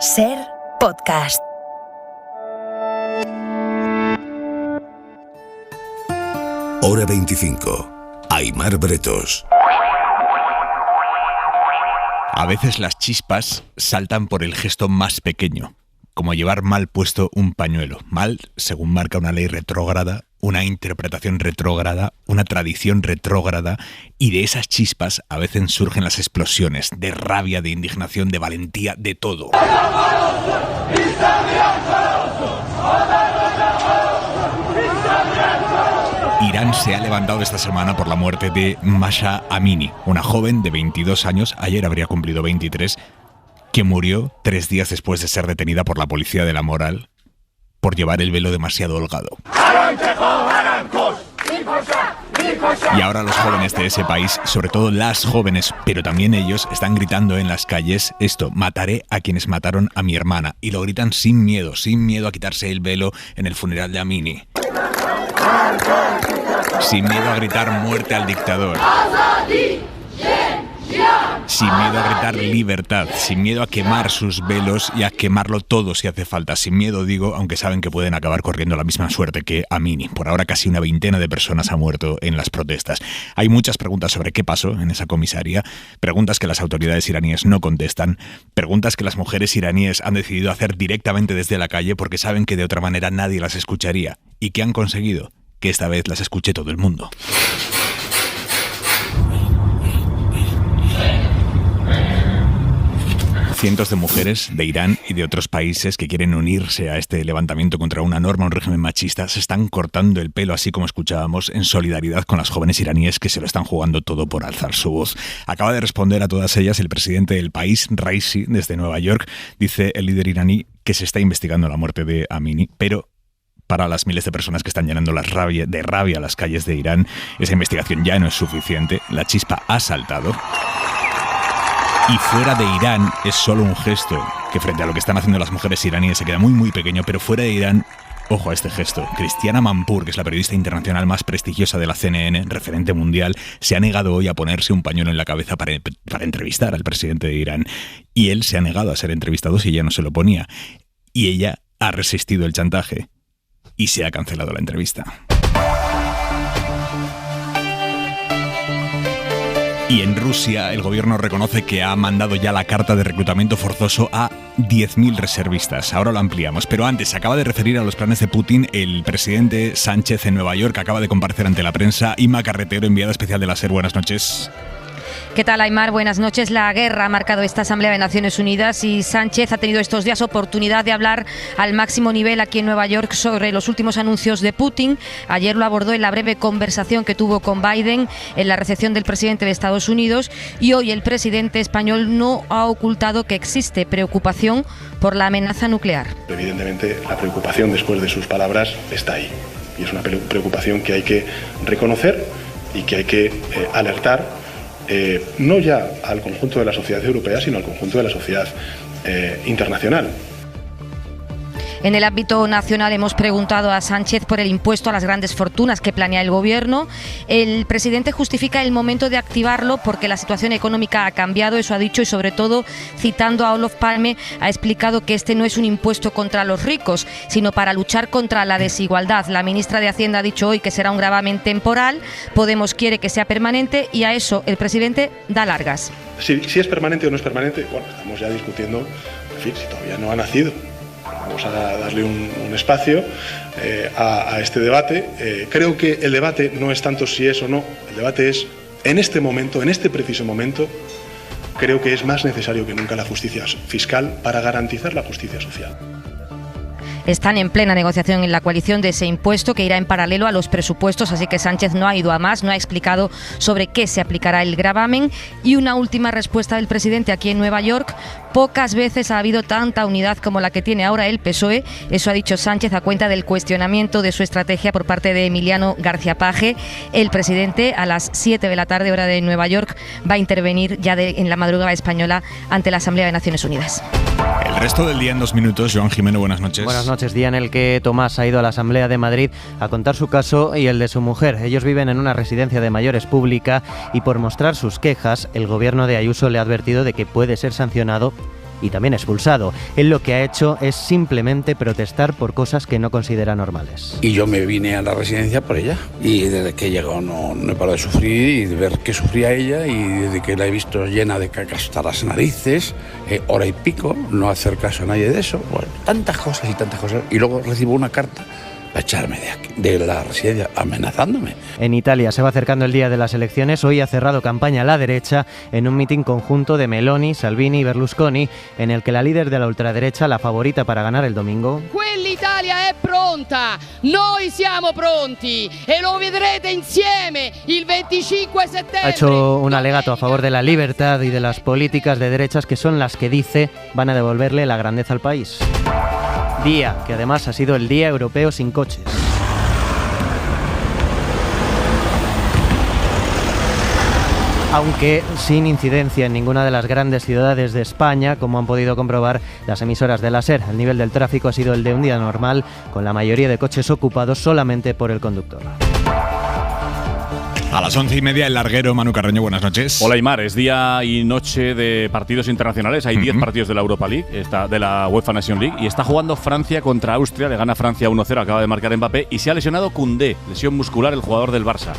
SER Podcast. Hora 25. Aimar Bretos. A veces las chispas saltan por el gesto más pequeño, como llevar mal puesto un pañuelo. Mal, según marca una ley retrógrada, una interpretación retrógrada, una tradición retrógrada, y de esas chispas a veces surgen las explosiones de rabia, de indignación, de valentía, de todo. Irán se ha levantado esta semana por la muerte de Mahsa Amini, una joven de 22 años, ayer habría cumplido 23, que murió 3 días después de ser detenida por la policía de la moral por llevar el velo demasiado holgado. Y ahora los jóvenes de ese país, sobre todo las jóvenes, pero también ellos, están gritando en las calles esto: mataré a quienes mataron a mi hermana. Y lo gritan sin miedo a quitarse el velo en el funeral de Amini. Sin miedo a gritar muerte al dictador. Sin miedo a gritar libertad, sin miedo a quemar sus velos y a quemarlo todo si hace falta. Sin miedo, digo, aunque saben que pueden acabar corriendo la misma suerte que Amini. Por ahora casi una veintena de personas ha muerto en las protestas. Hay muchas preguntas sobre qué pasó en esa comisaría, preguntas que las autoridades iraníes no contestan, preguntas que las mujeres iraníes han decidido hacer directamente desde la calle porque saben que de otra manera nadie las escucharía. ¿Y qué han conseguido? Que esta vez las escuche todo el mundo. Cientos de mujeres de Irán y de otros países que quieren unirse a este levantamiento contra una norma, un régimen machista, se están cortando el pelo, así como escuchábamos, en solidaridad con las jóvenes iraníes que se lo están jugando todo por alzar su voz. Acaba de responder a todas ellas el presidente del país, Raisi, desde Nueva York. Dice el líder iraní que se está investigando la muerte de Amini, pero para las miles de personas que están llenando de rabia las calles de Irán, esa investigación ya no es suficiente. La chispa ha saltado. Y fuera de Irán es solo un gesto que frente a lo que están haciendo las mujeres iraníes se queda muy muy pequeño, pero fuera de Irán, ojo a este gesto. Christiana Manpour, que es la periodista internacional más prestigiosa de la CNN, referente mundial, se ha negado hoy a ponerse un pañuelo en la cabeza para entrevistar al presidente de Irán. Y él se ha negado a ser entrevistado si ella no se lo ponía. Y ella ha resistido el chantaje y se ha cancelado la entrevista. Y en Rusia el gobierno reconoce que ha mandado ya la carta de reclutamiento forzoso a 10.000 reservistas. Ahora lo ampliamos, pero antes se acaba de referir a los planes de Putin el presidente Sánchez en Nueva York. Acaba de comparecer ante la prensa. Inma Carretero, enviada especial de la SER. Buenas noches. ¿Qué tal, Aimar? Buenas noches. La guerra ha marcado esta Asamblea de Naciones Unidas y Sánchez ha tenido estos días oportunidad de hablar al máximo nivel aquí en Nueva York sobre los últimos anuncios de Putin. Ayer lo abordó en la breve conversación que tuvo con Biden en la recepción del presidente de Estados Unidos, y hoy el presidente español no ha ocultado que existe preocupación por la amenaza nuclear. Evidentemente, la preocupación después de sus palabras está ahí, y es una preocupación que hay que reconocer y que hay que alertar. No ya al conjunto de la sociedad europea, sino al conjunto de la sociedad internacional. En el ámbito nacional hemos preguntado a Sánchez por el impuesto a las grandes fortunas que planea el gobierno. El presidente justifica el momento de activarlo porque la situación económica ha cambiado, eso ha dicho, y sobre todo, citando a Olof Palme, ha explicado que este no es un impuesto contra los ricos, sino para luchar contra la desigualdad. La ministra de Hacienda ha dicho hoy que será un gravamen temporal. Podemos quiere que sea permanente y a eso el presidente da largas. Si es permanente o no es permanente, bueno, estamos ya discutiendo, en fin, si todavía no ha nacido. Vamos a darle un espacio a este debate. Creo que el debate no es tanto si es o no, el debate es, en este momento, en este preciso momento, creo que es más necesario que nunca la justicia fiscal para garantizar la justicia social. Están en plena negociación en la coalición de ese impuesto que irá en paralelo a los presupuestos, así que Sánchez no ha ido a más, no ha explicado sobre qué se aplicará el gravamen. Y una última respuesta del presidente aquí en Nueva York: pocas veces ha habido tanta unidad como la que tiene ahora el PSOE. Eso ha dicho Sánchez a cuenta del cuestionamiento de su estrategia por parte de Emiliano García Paje. El presidente a las 7 de la tarde, hora de Nueva York, va a intervenir ya en la madrugada española ante la Asamblea de Naciones Unidas. El resto del día en 2 minutos. Joan Jimeno, buenas noches. Buenas noches. Día en el que Tomás ha ido a la Asamblea de Madrid a contar su caso y el de su mujer. Ellos viven en una residencia de mayores pública y por mostrar sus quejas, el gobierno de Ayuso le ha advertido de que puede ser sancionado y también expulsado. Él lo que ha hecho es simplemente protestar por cosas que no considera normales. Y yo me vine a la residencia por ella, y desde que he llegado no he parado de sufrir y de ver que sufría ella, y desde que la he visto llena de caca hasta las narices, hora y pico, no hacer caso a nadie de eso, bueno, tantas cosas, y luego recibo una carta para echarme de la residencia, amenazándome. En Italia se va acercando el día de las elecciones. Hoy ha cerrado campaña la derecha en un mitin conjunto de Meloni, Salvini y Berlusconi, en el que la líder de la ultraderecha, la favorita para ganar el domingo... L'Italia è pronta, noi siamo pronti e lo vedrete insieme il 25 settembre. Ha hecho un alegato a favor de la libertad y de las políticas de derechas que son las que dice van a devolverle la grandeza al país. Día que además ha sido el Día Europeo sin coches. Aunque sin incidencia en ninguna de las grandes ciudades de España, como han podido comprobar las emisoras de la SER. El nivel del tráfico ha sido el de un día normal, con la mayoría de coches ocupados solamente por el conductor. A las 11:30 el larguero. Manu Carreño, buenas noches. Hola, Aimar. Es día y noche de partidos internacionales. Hay 10 partidos de la Europa League, de la UEFA Nation League, y está jugando Francia contra Austria. Le gana Francia 1-0, acaba de marcar Mbappé, y se ha lesionado Koundé, lesión muscular, el jugador del Barça.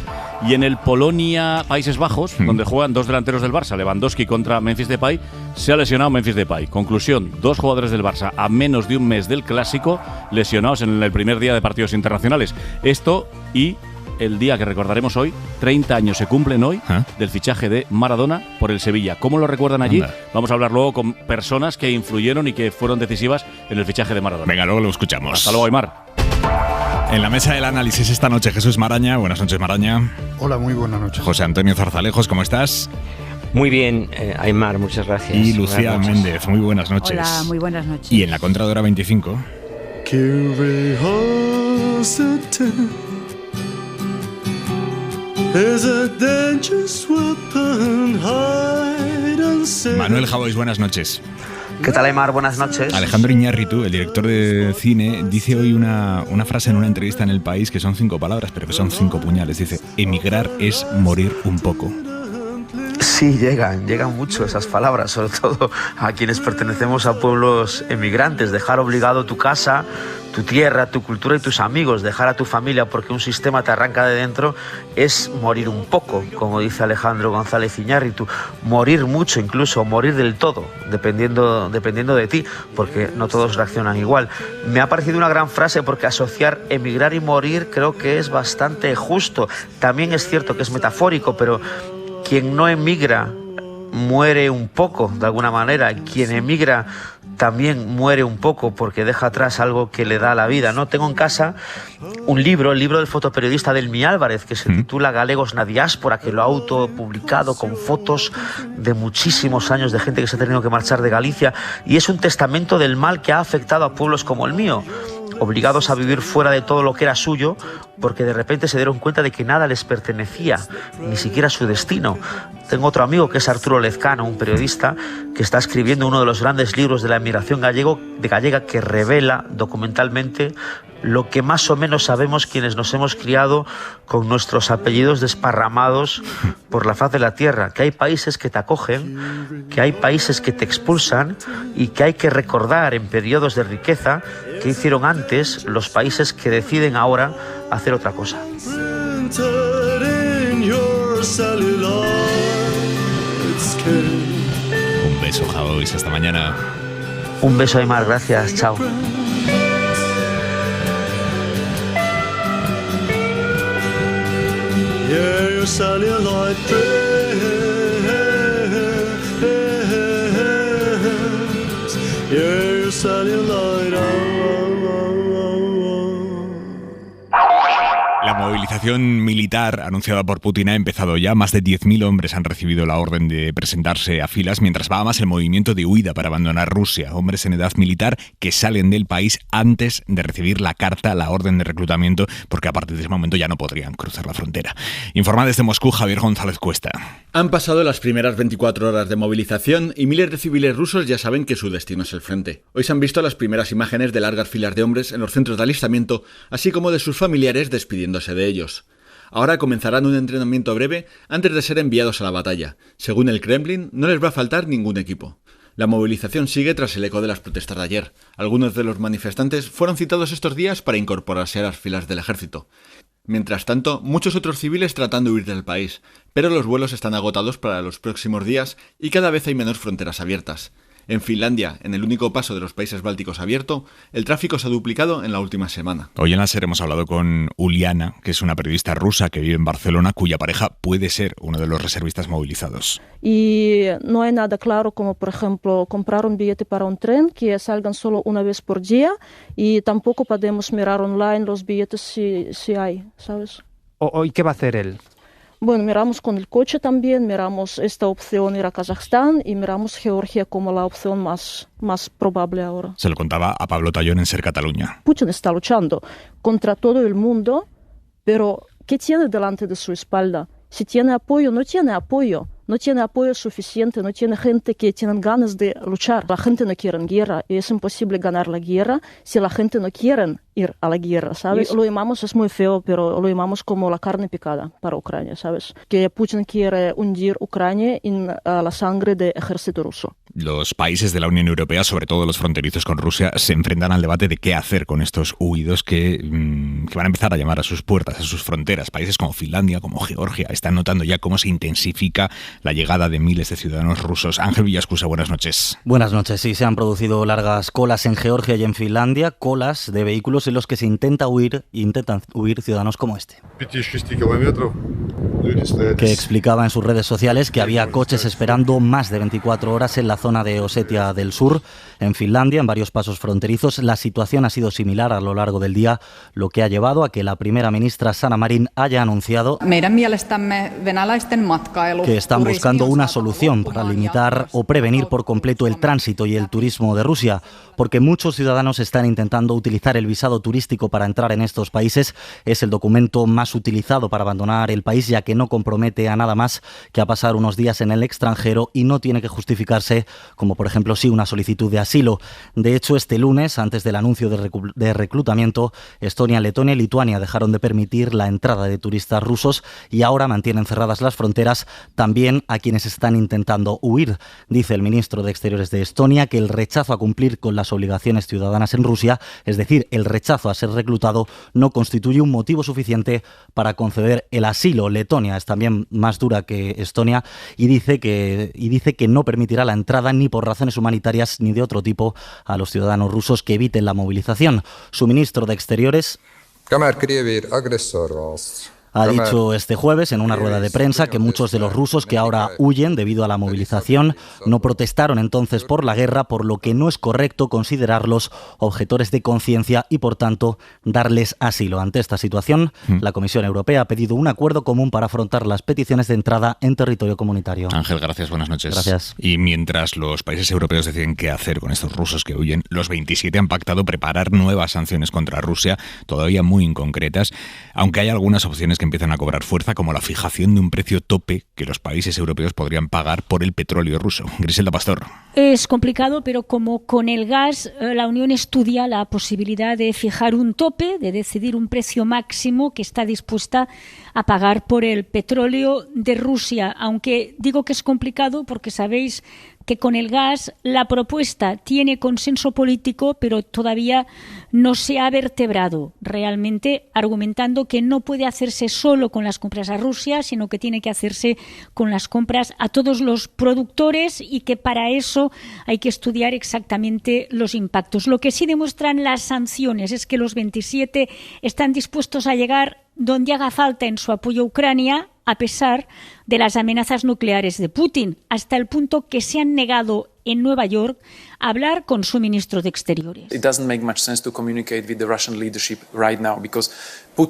Y en el Polonia-Países Bajos, donde juegan dos delanteros del Barça, Lewandowski contra Memphis Depay, se ha lesionado Memphis Depay. Conclusión, 2 jugadores del Barça a menos de un mes del Clásico, lesionados en el primer día de partidos internacionales. Esto y el día que recordaremos hoy, 30 años se cumplen hoy del fichaje de Maradona por el Sevilla. ¿Cómo lo recuerdan allí? Vamos a hablar luego con personas que influyeron y que fueron decisivas en el fichaje de Maradona. Venga, luego lo escuchamos. Hasta luego, Aimar. En la mesa del análisis esta noche, Jesús Maraña. Buenas noches, Maraña. Hola, muy buenas noches. José Antonio Zarzalejos, ¿cómo estás? Muy bien, Aimar, muchas gracias. Y Lucía Méndez, muy buenas noches. Hola, muy buenas noches. Y en la contra de hora 25. Manuel Javois, buenas noches. ¿Qué tal, Aimar? Buenas noches. Alejandro Iñárritu, el director de cine, dice hoy una frase en una entrevista en El País que son 5 palabras, pero que son 5 puñales. Dice, emigrar es morir un poco. Sí, llegan mucho esas palabras, sobre todo a quienes pertenecemos a pueblos emigrantes. Dejar obligado tu casa, tu tierra, tu cultura y tus amigos, dejar a tu familia porque un sistema te arranca de dentro, es morir un poco, como dice Alejandro González Iñárritu. Morir mucho, incluso morir del todo, dependiendo de ti, porque no todos reaccionan igual. Me ha parecido una gran frase porque asociar emigrar y morir creo que es bastante justo. También es cierto que es metafórico, pero quien no emigra muere un poco, de alguna manera. Quien emigra también muere un poco porque deja atrás algo que le da la vida, ¿no? Tengo en casa un libro, el libro del fotoperiodista Delmi Álvarez, que se titula Galegos na diáspora, que lo ha autopublicado con fotos de muchísimos años de gente que se ha tenido que marchar de Galicia, y es un testamento del mal que ha afectado a pueblos como el mío, obligados a vivir fuera de todo lo que era suyo, porque de repente se dieron cuenta de que nada les pertenecía, ni siquiera su destino. Tengo otro amigo que es Arturo Lezcano, un periodista que está escribiendo uno de los grandes libros de la emigración gallega, que revela documentalmente lo que más o menos sabemos quienes nos hemos criado con nuestros apellidos desparramados por la faz de la tierra, que hay países que te acogen, que hay países que te expulsan, y que hay que recordar en periodos de riqueza que hicieron antes los países que deciden ahora hacer otra cosa. Un beso, Javois, hasta mañana. Un beso, Aimar, gracias, chao. La movilización militar anunciada por Putin ha empezado ya. Más de 10.000 hombres han recibido la orden de presentarse a filas, mientras va más el movimiento de huida para abandonar Rusia. Hombres en edad militar que salen del país antes de recibir la carta, la orden de reclutamiento, porque a partir de ese momento ya no podrían cruzar la frontera. Informa desde Moscú, Javier González Cuesta. Han pasado las primeras 24 horas de movilización y miles de civiles rusos ya saben que su destino es el frente. Hoy se han visto las primeras imágenes de largas filas de hombres en los centros de alistamiento, así como de sus familiares despidiéndose de ellos. Ahora comenzarán un entrenamiento breve antes de ser enviados a la batalla. Según el Kremlin, no les va a faltar ningún equipo. La movilización sigue tras el eco de las protestas de ayer. Algunos de los manifestantes fueron citados estos días para incorporarse a las filas del ejército. Mientras tanto, muchos otros civiles tratan de huir del país, pero los vuelos están agotados para los próximos días y cada vez hay menos fronteras abiertas. En Finlandia, en el único paso de los países bálticos abierto, el tráfico se ha duplicado en la última semana. Hoy en la SER hemos hablado con Uliana, que es una periodista rusa que vive en Barcelona, cuya pareja puede ser uno de los reservistas movilizados. Y no hay nada claro como, por ejemplo, comprar un billete para un tren que salgan solo una vez por día, y tampoco podemos mirar online los billetes si hay, ¿sabes? ¿Y qué va a hacer él? Bueno, miramos con el coche también, miramos esta opción ir a Kazajstán y miramos Georgia como la opción más probable ahora. Se lo contaba a Pablo Tallón en SER Cataluña. Putin está luchando contra todo el mundo, pero ¿qué tiene delante de su espalda? Si tiene apoyo, no tiene apoyo. No tiene apoyo suficiente, no tiene gente que tienen ganas de luchar. La gente no quiere guerra y es imposible ganar la guerra si la gente no quiere ir a la guerra, ¿sabes? Lo llamamos, es muy feo, pero lo llamamos como la carne picada para Ucrania, ¿sabes? Que Putin quiere hundir Ucrania en la sangre del ejército ruso. Los países de la Unión Europea, sobre todo los fronterizos con Rusia, se enfrentan al debate de qué hacer con estos huidos que van a empezar a llamar a sus puertas, a sus fronteras. Países como Finlandia, como Georgia, están notando ya cómo se intensifica la llegada de miles de ciudadanos rusos. Ángel Villascusa, buenas noches. Buenas noches. Sí, se han producido largas colas en Georgia y en Finlandia, colas de vehículos en los que se intentan huir ciudadanos como este, que explicaba en sus redes sociales que había coches esperando más de 24 horas en la zona de Osetia del Sur. En Finlandia, en varios pasos fronterizos, la situación ha sido similar a lo largo del día, lo que ha llevado a que la primera ministra Sanna Marin haya anunciado que están buscando una solución para limitar o prevenir por completo el tránsito y el turismo de Rusia, porque muchos ciudadanos están intentando utilizar el visado turístico para entrar en estos países. Es el documento más utilizado para abandonar el país, ya que no compromete a nada más que a pasar unos días en el extranjero y no tiene que justificarse, como por ejemplo una solicitud de asilo. De hecho, este lunes, antes del anuncio de reclutamiento, Estonia, Letonia y Lituania dejaron de permitir la entrada de turistas rusos y ahora mantienen cerradas las fronteras también a quienes están intentando huir. Dice el ministro de Exteriores de Estonia que el rechazo a cumplir con las obligaciones ciudadanas en Rusia, es decir, el rechazo a ser reclutado, no constituye un motivo suficiente para conceder el asilo. Letonia es también más dura que Estonia y dice que no permitirá la entrada ni por razones humanitarias ni de otro tipo a los ciudadanos rusos que eviten la movilización. Su ministro de Exteriores ha dicho este jueves en una rueda de prensa que muchos de los rusos que ahora huyen debido a la movilización no protestaron entonces por la guerra, por lo que no es correcto considerarlos objetores de conciencia y, por tanto, darles asilo. Ante esta situación, la Comisión Europea ha pedido un acuerdo común para afrontar las peticiones de entrada en territorio comunitario. Ángel, gracias, buenas noches. Gracias. Y mientras los países europeos deciden qué hacer con estos rusos que huyen, los 27 han pactado preparar nuevas sanciones contra Rusia, todavía muy inconcretas, aunque hay algunas opciones que empiezan a cobrar fuerza, como la fijación de un precio tope que los países europeos podrían pagar por el petróleo ruso. Griselda Pastor. Es complicado, pero como con el gas, la Unión estudia la posibilidad de fijar un tope, de decidir un precio máximo que está dispuesta a pagar por el petróleo de Rusia. Aunque digo que es complicado porque sabéis que con el gas la propuesta tiene consenso político, pero todavía no se ha vertebrado realmente, argumentando que no puede hacerse solo con las compras a Rusia, sino que tiene que hacerse con las compras a todos los productores y que para eso hay que estudiar exactamente los impactos. Lo que sí demuestran las sanciones es que los 27 están dispuestos a llegar donde haga falta en su apoyo a Ucrania, a pesar de las amenazas nucleares de Putin, hasta el punto que se han negado en Nueva York a hablar con su ministro de Exteriores.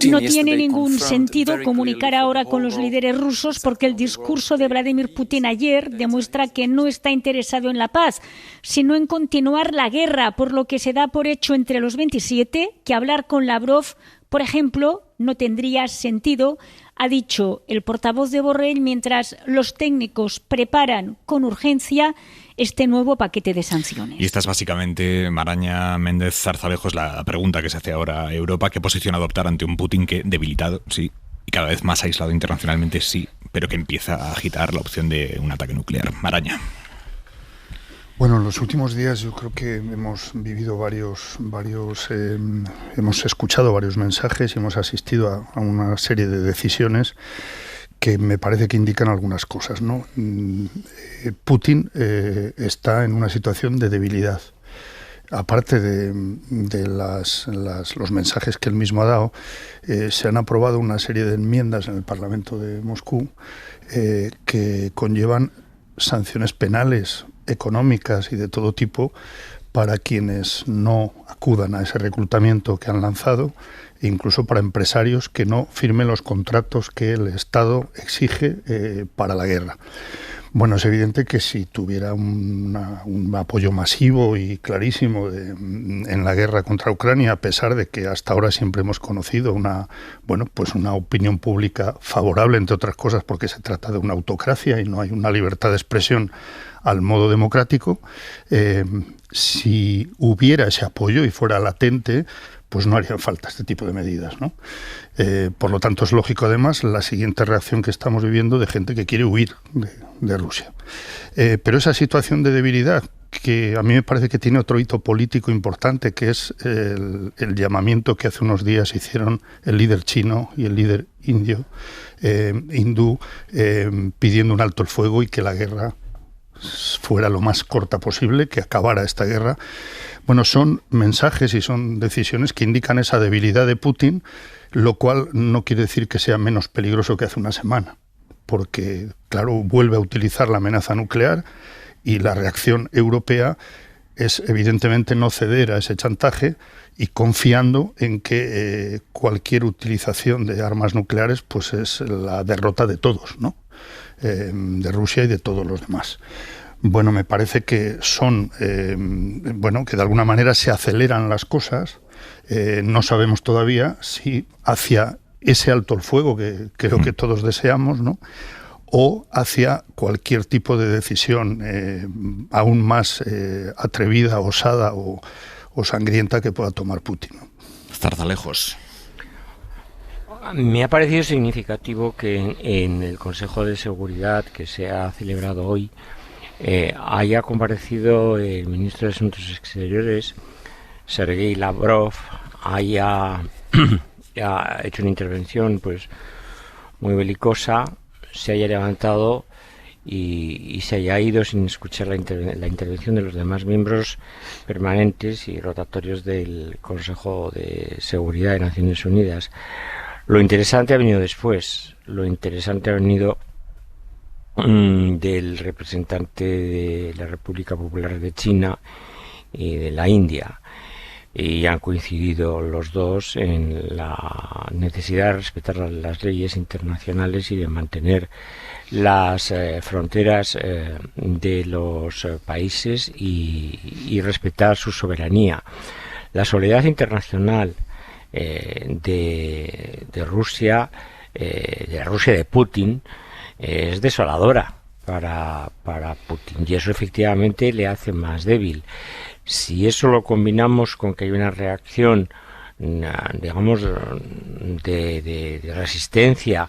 No tiene ningún sentido comunicar ahora con los líderes rusos porque el discurso de Vladimir Putin ayer demuestra que no está interesado en la paz, sino en continuar la guerra, por lo que se da por hecho entre los 27 que hablar con Lavrov, por ejemplo, no tendría sentido, ha dicho el portavoz de Borrell, mientras los técnicos preparan con urgencia este nuevo paquete de sanciones. Y esta es básicamente, Maraña Méndez Zarzalejos, la pregunta que se hace ahora a Europa: ¿qué posición adoptar ante un Putin que, debilitado, sí, y cada vez más aislado internacionalmente, sí, pero que empieza a agitar la opción de un ataque nuclear? Maraña. Bueno, en los últimos días yo creo que hemos vivido hemos escuchado varios mensajes y hemos asistido a una serie de decisiones que me parece que indican algunas cosas, ¿no? Putin está en una situación de debilidad. Aparte de los mensajes que él mismo ha dado, se han aprobado una serie de enmiendas en el Parlamento de Moscú que conllevan sanciones penales, económicas y de todo tipo para quienes no acudan a ese reclutamiento que han lanzado, e incluso para empresarios que no firmen los contratos que el Estado exige para la guerra. Bueno, es evidente que si tuviera un apoyo masivo y clarísimo en la guerra contra Ucrania, a pesar de que hasta ahora siempre hemos conocido una opinión pública favorable, entre otras cosas porque se trata de una autocracia y no hay una libertad de expresión al modo democrático, si hubiera ese apoyo y fuera latente, pues no harían falta este tipo de medidas, ¿no? Por lo tanto, es lógico además la siguiente reacción que estamos viviendo de gente que quiere huir de Rusia. Pero esa situación de debilidad, que a mí me parece que tiene otro hito político importante, que es el llamamiento que hace unos días hicieron el líder chino y el líder hindú, pidiendo un alto el fuego y que la guerra fuera lo más corta posible, que acabara esta guerra. Bueno, son mensajes y son decisiones que indican esa debilidad de Putin, lo cual no quiere decir que sea menos peligroso que hace una semana, porque, claro, vuelve a utilizar la amenaza nuclear y la reacción europea es evidentemente no ceder a ese chantaje y confiando en que cualquier utilización de armas nucleares pues es la derrota de todos, ¿no? De Rusia y de todos los demás. Bueno, me parece que son, que de alguna manera se aceleran las cosas. No sabemos todavía si hacia ese alto el fuego que creo que todos deseamos, ¿no?, o hacia cualquier tipo de decisión aún más atrevida, osada o sangrienta que pueda tomar Putin, ¿no? Zarzalejos. Me ha parecido significativo que en el Consejo de Seguridad que se ha celebrado hoy haya comparecido el ministro de Asuntos Exteriores, Sergei Lavrov, haya hecho una intervención pues muy belicosa, se haya levantado y se haya ido sin escuchar la intervención de los demás miembros permanentes y rotatorios del Consejo de Seguridad de Naciones Unidas. Lo interesante ha venido después. Lo interesante ha venido del representante de la República Popular de China y de la India. Y han coincidido los dos en la necesidad de respetar las leyes internacionales y de mantener las fronteras de los países y respetar su soberanía. La soledad internacional de Rusia, de Putin, es desoladora para Putin y eso efectivamente le hace más débil. Si eso lo combinamos con que hay una reacción, digamos, de resistencia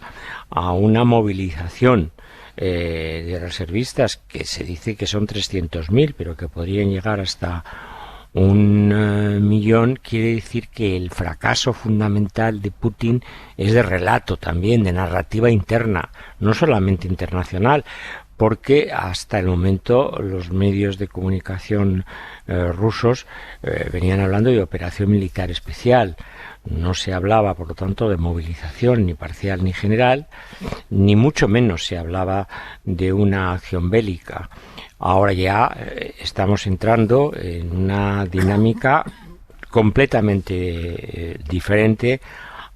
a una movilización de reservistas que se dice que son 300.000, pero que podrían llegar hasta 1.000.000, quiere decir que el fracaso fundamental de Putin es de relato también, de narrativa interna, no solamente internacional, porque hasta el momento los medios de comunicación rusos venían hablando de operación militar especial. No se hablaba, por lo tanto, de movilización ni parcial ni general, ni mucho menos se hablaba de una acción bélica. Ahora ya estamos entrando en una dinámica completamente diferente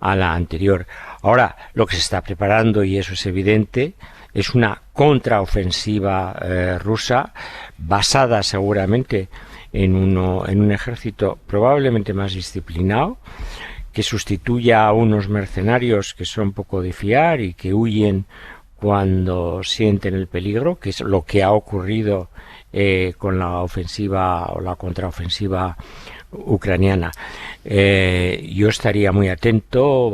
a la anterior. Ahora, lo que se está preparando, y eso es evidente, es una contraofensiva rusa basada seguramente en un ejército probablemente más disciplinado, que sustituya a unos mercenarios que son poco de fiar y que huyen cuando sienten el peligro, que es lo que ha ocurrido con la ofensiva o la contraofensiva ucraniana. Yo estaría muy atento,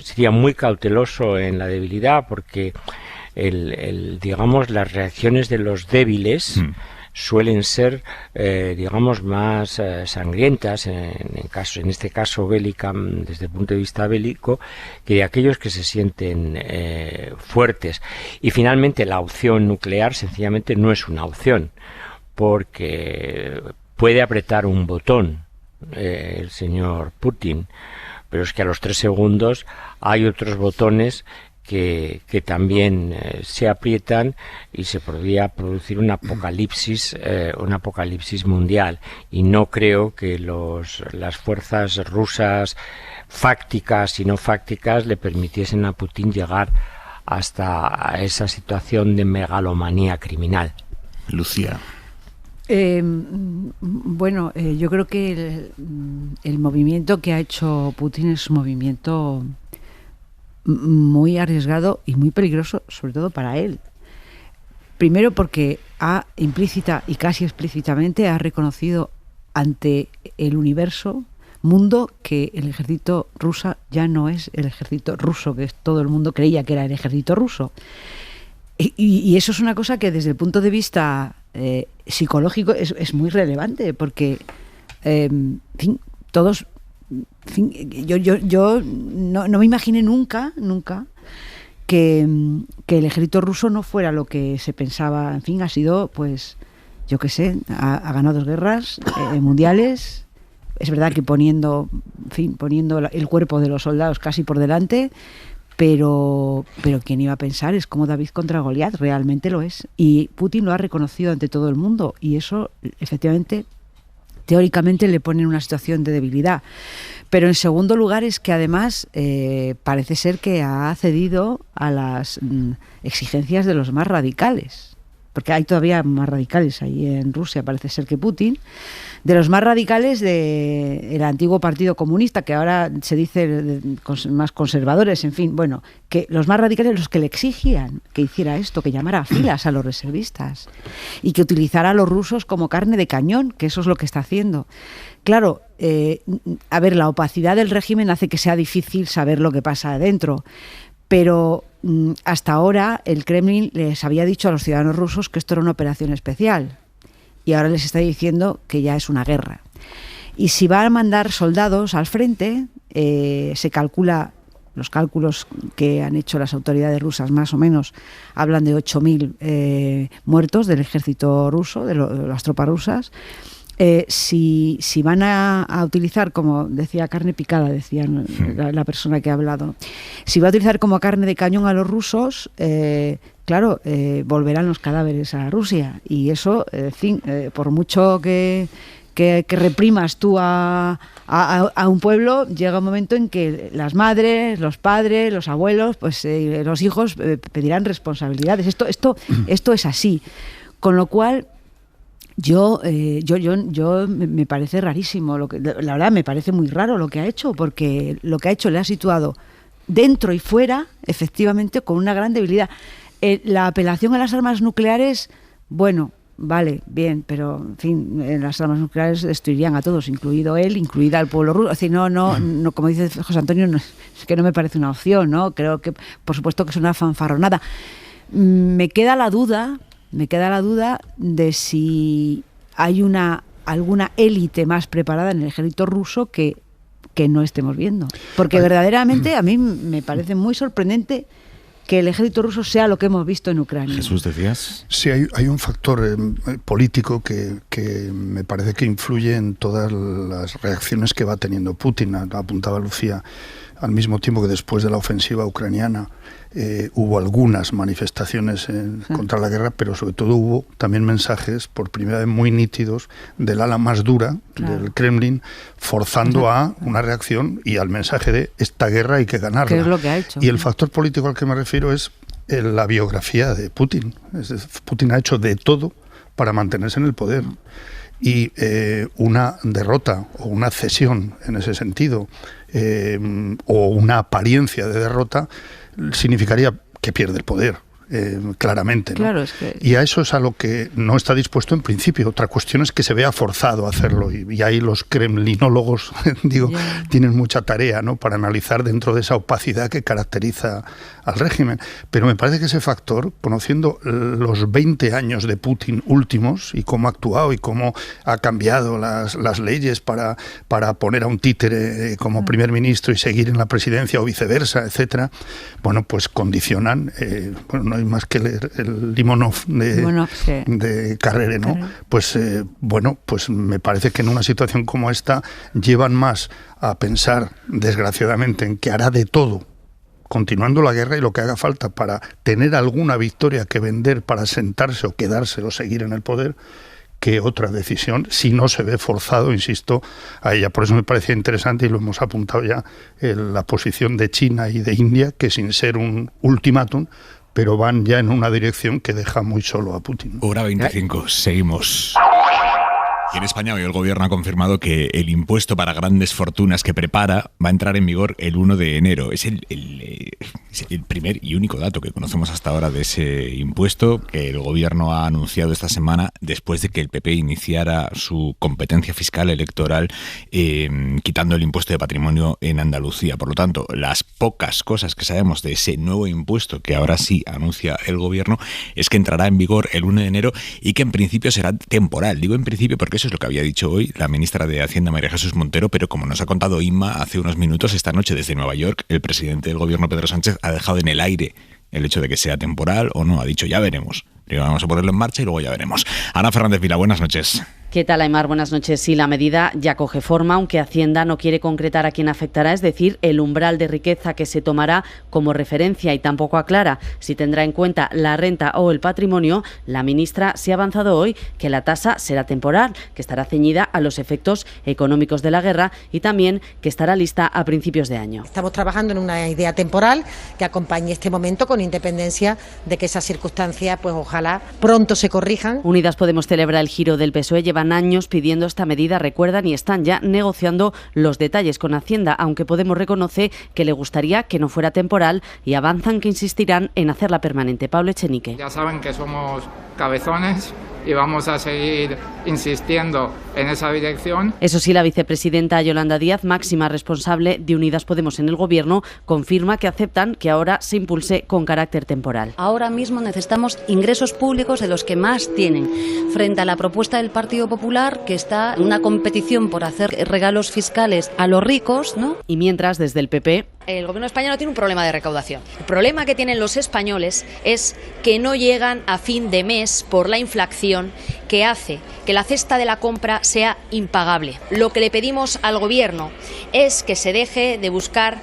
sería muy cauteloso en la debilidad, porque digamos, las reacciones de los débiles suelen ser, digamos, más sangrientas, en este caso bélica, desde el punto de vista bélico, que de aquellos que se sienten fuertes. Y finalmente la opción nuclear sencillamente no es una opción, porque puede apretar un botón el señor Putin, pero es que a los 3 segundos hay otros botones que también se aprietan y se podría producir un apocalipsis mundial. Y no creo que las fuerzas rusas fácticas y no fácticas le permitiesen a Putin llegar hasta esa situación de megalomanía criminal. Lucía. Bueno, yo creo que el movimiento que ha hecho Putin es un movimiento muy arriesgado y muy peligroso, sobre todo para él. Primero porque implícita y casi explícitamente ha reconocido ante el mundo que el ejército ruso ya no es el ejército ruso, que todo el mundo creía que era el ejército ruso. Y eso es una cosa que desde el punto de vista psicológico es muy relevante, porque todos... Yo no me imaginé nunca que el ejército ruso no fuera lo que se pensaba. En fin, ha sido, pues, yo qué sé, ha ganado 2 guerras mundiales. Es verdad que poniendo el cuerpo de los soldados casi por delante, pero quién iba a pensar, es como David contra Goliat, realmente lo es. Y Putin lo ha reconocido ante todo el mundo, y eso efectivamente teóricamente le pone en una situación de debilidad. Pero en segundo lugar es que además parece ser que ha cedido a las exigencias de los más radicales, porque hay todavía más radicales ahí en Rusia, parece ser que Putin, de los más radicales del antiguo Partido Comunista, que ahora se dice más conservadores, en fin, bueno, que los más radicales, los que le exigían que hiciera esto, que llamara a filas a los reservistas y que utilizara a los rusos como carne de cañón, que eso es lo que está haciendo. Claro, a ver, la opacidad del régimen hace que sea difícil saber lo que pasa adentro, pero hasta ahora el Kremlin les había dicho a los ciudadanos rusos que esto era una operación especial, y ahora les está diciendo que ya es una guerra. Y si va a mandar soldados al frente, se calcula, los cálculos que han hecho las autoridades rusas más o menos hablan de 8.000 muertos del ejército ruso, de las tropas rusas. Si van a utilizar, como decía, carne picada, decía la persona que ha hablado, si va a utilizar como carne de cañón a los rusos, claro, volverán los cadáveres a Rusia, y eso, en fin, por mucho que reprimas tú a un pueblo, llega un momento en que las madres, los padres, los abuelos, pues los hijos pedirán responsabilidades. Esto es así, con lo cual yo me parece rarísimo, la verdad me parece muy raro lo que ha hecho, porque lo que ha hecho le ha situado dentro y fuera, efectivamente, con una gran debilidad. La apelación a las armas nucleares, bueno, vale, bien, pero en fin, las armas nucleares destruirían a todos, incluido él, incluida al pueblo ruso. Es decir, no, como dice José Antonio, es que no me parece una opción, ¿no? Creo que, por supuesto, que es una fanfarronada. Me queda la duda de si hay alguna élite más preparada en el ejército ruso que no estemos viendo. Porque verdaderamente a mí me parece muy sorprendente que el ejército ruso sea lo que hemos visto en Ucrania. Jesús, ¿decías? Sí, hay un factor político que me parece que influye en todas las reacciones que va teniendo Putin. Apuntaba Lucía, al mismo tiempo que después de la ofensiva ucraniana hubo algunas manifestaciones contra la guerra, pero sobre todo hubo también mensajes, por primera vez muy nítidos, del ala más dura del Kremlin, forzando a una reacción y al mensaje de esta guerra hay que ganarla. ¿Qué es lo que ha hecho? Y el factor político al que me refiero es la biografía de Putin. Putin ha hecho de todo para mantenerse en el poder. Y una derrota o una cesión en ese sentido, o una apariencia de derrota, significaría que pierde el poder. claramente, ¿no? Claro, es que... Y a eso es a lo que no está dispuesto en principio. Otra cuestión es que se vea forzado a hacerlo, y ahí los kremlinólogos tienen mucha tarea, ¿no?, para analizar dentro de esa opacidad que caracteriza al régimen. Pero me parece que ese factor, conociendo los 20 años de Putin últimos y cómo ha actuado y cómo ha cambiado las leyes para poner a un títere como primer ministro y seguir en la presidencia o viceversa, etcétera, bueno, pues condicionan, bueno, no hay más que leer el Limonov de Carrere, ¿no? Pues bueno, pues me parece que en una situación como esta llevan más a pensar, desgraciadamente, en que hará de todo, continuando la guerra y lo que haga falta para tener alguna victoria que vender para sentarse o quedarse o seguir en el poder, que otra decisión, si no se ve forzado, insisto, a ella. Por eso me parecía interesante, y lo hemos apuntado ya, la posición de China y de India, que sin ser un ultimátum, pero van ya en una dirección que deja muy solo a Putin. Hora 25, seguimos. Y en España hoy el gobierno ha confirmado que el impuesto para grandes fortunas que prepara va a entrar en vigor el 1 de enero. Es el primer y único dato que conocemos hasta ahora de ese impuesto que el gobierno ha anunciado esta semana después de que el PP iniciara su competencia fiscal electoral quitando el impuesto de patrimonio en Andalucía. Por lo tanto, las pocas cosas que sabemos de ese nuevo impuesto que ahora sí anuncia el gobierno es que entrará en vigor el 1 de enero y que en principio será temporal. Digo en principio porque eso es lo que había dicho hoy la ministra de Hacienda, María Jesús Montero, pero como nos ha contado Inma hace unos minutos, esta noche desde Nueva York, el presidente del gobierno, Pedro Sánchez, ha dejado en el aire el hecho de que sea temporal o no. Ha dicho, ya veremos. Primero vamos a ponerlo en marcha y luego ya veremos. Ana Fernández Vila, buenas noches. ¿Qué tal, Aymar? Buenas noches. Sí, la medida ya coge forma, aunque Hacienda no quiere concretar a quién afectará, es decir, el umbral de riqueza que se tomará como referencia, y tampoco aclara si tendrá en cuenta la renta o el patrimonio. La ministra se ha avanzado hoy que la tasa será temporal, que estará ceñida a los efectos económicos de la guerra y también que estará lista a principios de año. Estamos trabajando en una idea temporal que acompañe este momento, con independencia de que esas circunstancias, pues ojalá pronto se corrijan. Unidas Podemos celebra el giro del PSOE. Llevan años pidiendo esta medida, recuerdan, y están ya negociando los detalles con Hacienda, aunque Podemos reconoce que le gustaría que no fuera temporal y avanzan que insistirán en hacerla permanente. Pablo Echenique. Ya saben que somos cabezones y vamos a seguir insistiendo en esa dirección. Eso sí, la vicepresidenta Yolanda Díaz, máxima responsable de Unidas Podemos en el Gobierno, confirma que aceptan que ahora se impulse con carácter temporal. Ahora mismo necesitamos ingresos públicos de los que más tienen, frente a la propuesta del Partido Popular, que está en una competición por hacer regalos fiscales a los ricos, ¿no? Y mientras, desde el PP... El gobierno español tiene un problema de recaudación. El problema que tienen los españoles es que no llegan a fin de mes por la inflación, que hace que la cesta de la compra sea impagable. Lo que le pedimos al gobierno es que se deje de buscar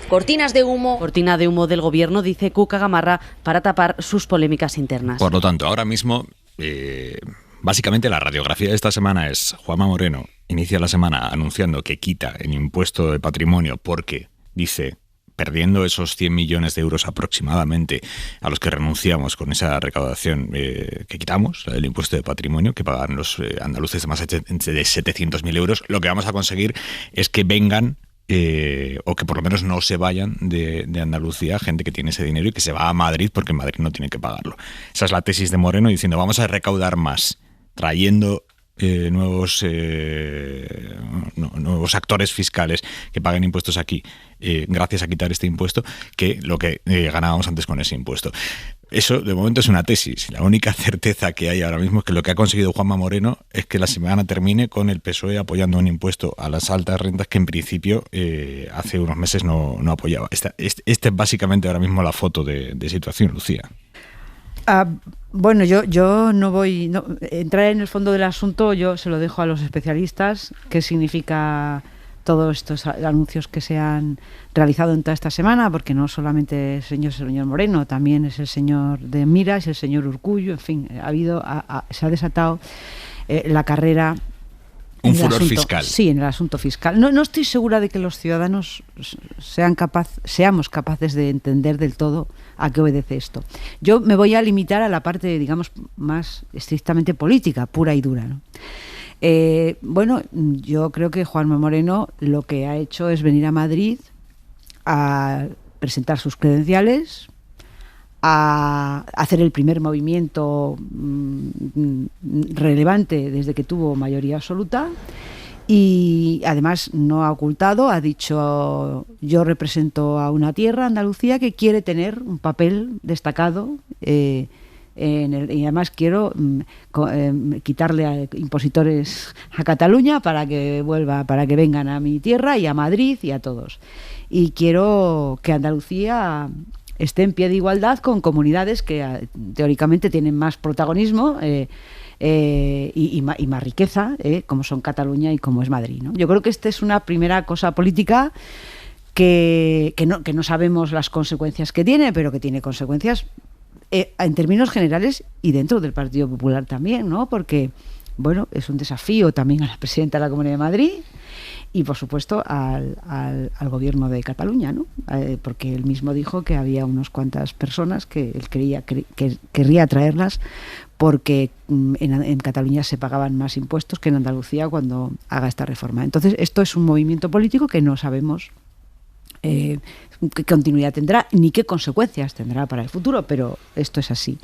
cortinas de humo. Cortina de humo del gobierno, dice Cuca Gamarra, para tapar sus polémicas internas. Por lo tanto, ahora mismo... Básicamente la radiografía de esta semana es Juanma Moreno inicia la semana anunciando que quita el impuesto de patrimonio porque, dice, perdiendo esos 100 millones de euros aproximadamente a los que renunciamos con esa recaudación que quitamos, el impuesto de patrimonio que pagan los andaluces de más de 700.000 euros, lo que vamos a conseguir es que vengan o que por lo menos no se vayan de Andalucía gente que tiene ese dinero y que se va a Madrid porque en Madrid no tiene que pagarlo. Esa es la tesis de Moreno, diciendo vamos a recaudar más trayendo nuevos actores fiscales que paguen impuestos aquí gracias a quitar este impuesto que lo que ganábamos antes con ese impuesto. Eso de momento es una tesis. La única certeza que hay ahora mismo es que lo que ha conseguido Juanma Moreno es que la semana termine con el PSOE apoyando un impuesto a las altas rentas que en principio hace unos meses no apoyaba. Esta es básicamente ahora mismo la foto de situación, Lucía. Bueno, yo no voy a entrar en el fondo del asunto, yo se lo dejo a los especialistas, qué significa todos estos anuncios que se han realizado en toda esta semana, porque no solamente es el señor Moreno, también es el señor de Mira, es el señor Urkullu, en fin, se ha desatado la carrera. Un furor fiscal. Sí, en el asunto fiscal. No estoy segura de que los ciudadanos seamos capaces de entender del todo a qué obedece esto. Yo me voy a limitar a la parte, digamos, más estrictamente política, pura y dura, ¿no? Bueno, yo creo que Juanma Moreno lo que ha hecho es venir a Madrid a presentar sus credenciales, a hacer el primer movimiento relevante desde que tuvo mayoría absoluta. Y además no ha ocultado, ha dicho: yo represento a una tierra, Andalucía, que quiere tener un papel destacado y además quiero quitarle a impositores a Cataluña para que vengan a mi tierra y a Madrid y a todos. Y quiero que Andalucía esté en pie de igualdad con comunidades que teóricamente tienen más protagonismo y más riqueza, como son Cataluña y como es Madrid, ¿no? Yo creo que esta es una primera cosa política que no sabemos las consecuencias que tiene, pero que tiene consecuencias en términos generales y dentro del Partido Popular también, ¿no? Porque, bueno, es un desafío también a la presidenta de la Comunidad de Madrid y, por supuesto, al gobierno de Cataluña, ¿no? Porque él mismo dijo que había unas cuantas personas que él querría traerlas porque en Cataluña se pagaban más impuestos que en Andalucía cuando haga esta reforma. Entonces, esto es un movimiento político que no sabemos qué continuidad tendrá ni qué consecuencias tendrá para el futuro, pero esto es así.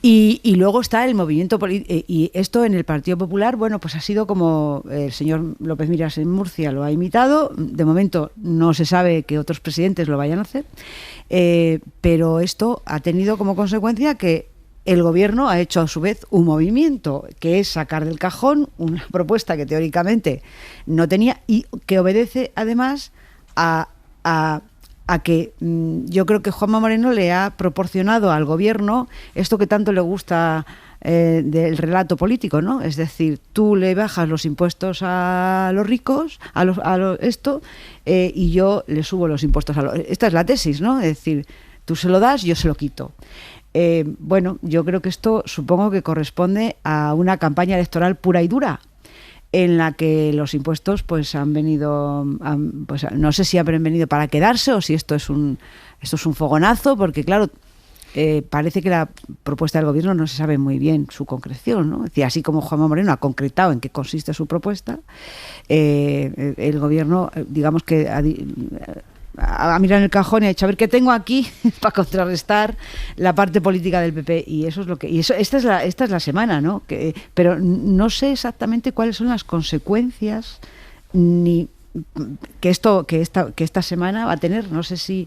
Y luego está el movimiento y esto en el Partido Popular, bueno, pues ha sido como el señor López Miras en Murcia lo ha imitado. De momento no se sabe que otros presidentes lo vayan a hacer, pero esto ha tenido como consecuencia que el gobierno ha hecho a su vez un movimiento, que es sacar del cajón una propuesta que teóricamente no tenía y que obedece además a que yo creo que Juanma Moreno le ha proporcionado al gobierno esto que tanto le gusta del relato político, ¿no? Es decir, tú le bajas los impuestos a los ricos, y yo le subo los impuestos a los... Esta es la tesis, ¿no? Es decir, tú se lo das, yo se lo quito. Bueno, yo creo que esto supongo que corresponde a una campaña electoral pura y dura, en la que los impuestos pues han venido, pues no sé si han venido para quedarse o si esto es un fogonazo, porque claro, parece que la propuesta del gobierno no se sabe muy bien su concreción, ¿no? Es decir, así como Juanma Moreno ha concretado en qué consiste su propuesta, el gobierno, digamos que a mirar en el cajón y ha dicho: a ver qué tengo aquí para contrarrestar la parte política del PP. Y eso es lo que... Y eso, esta es la semana, ¿no? Pero no sé exactamente cuáles son las consecuencias ni que esta semana va a tener. No sé si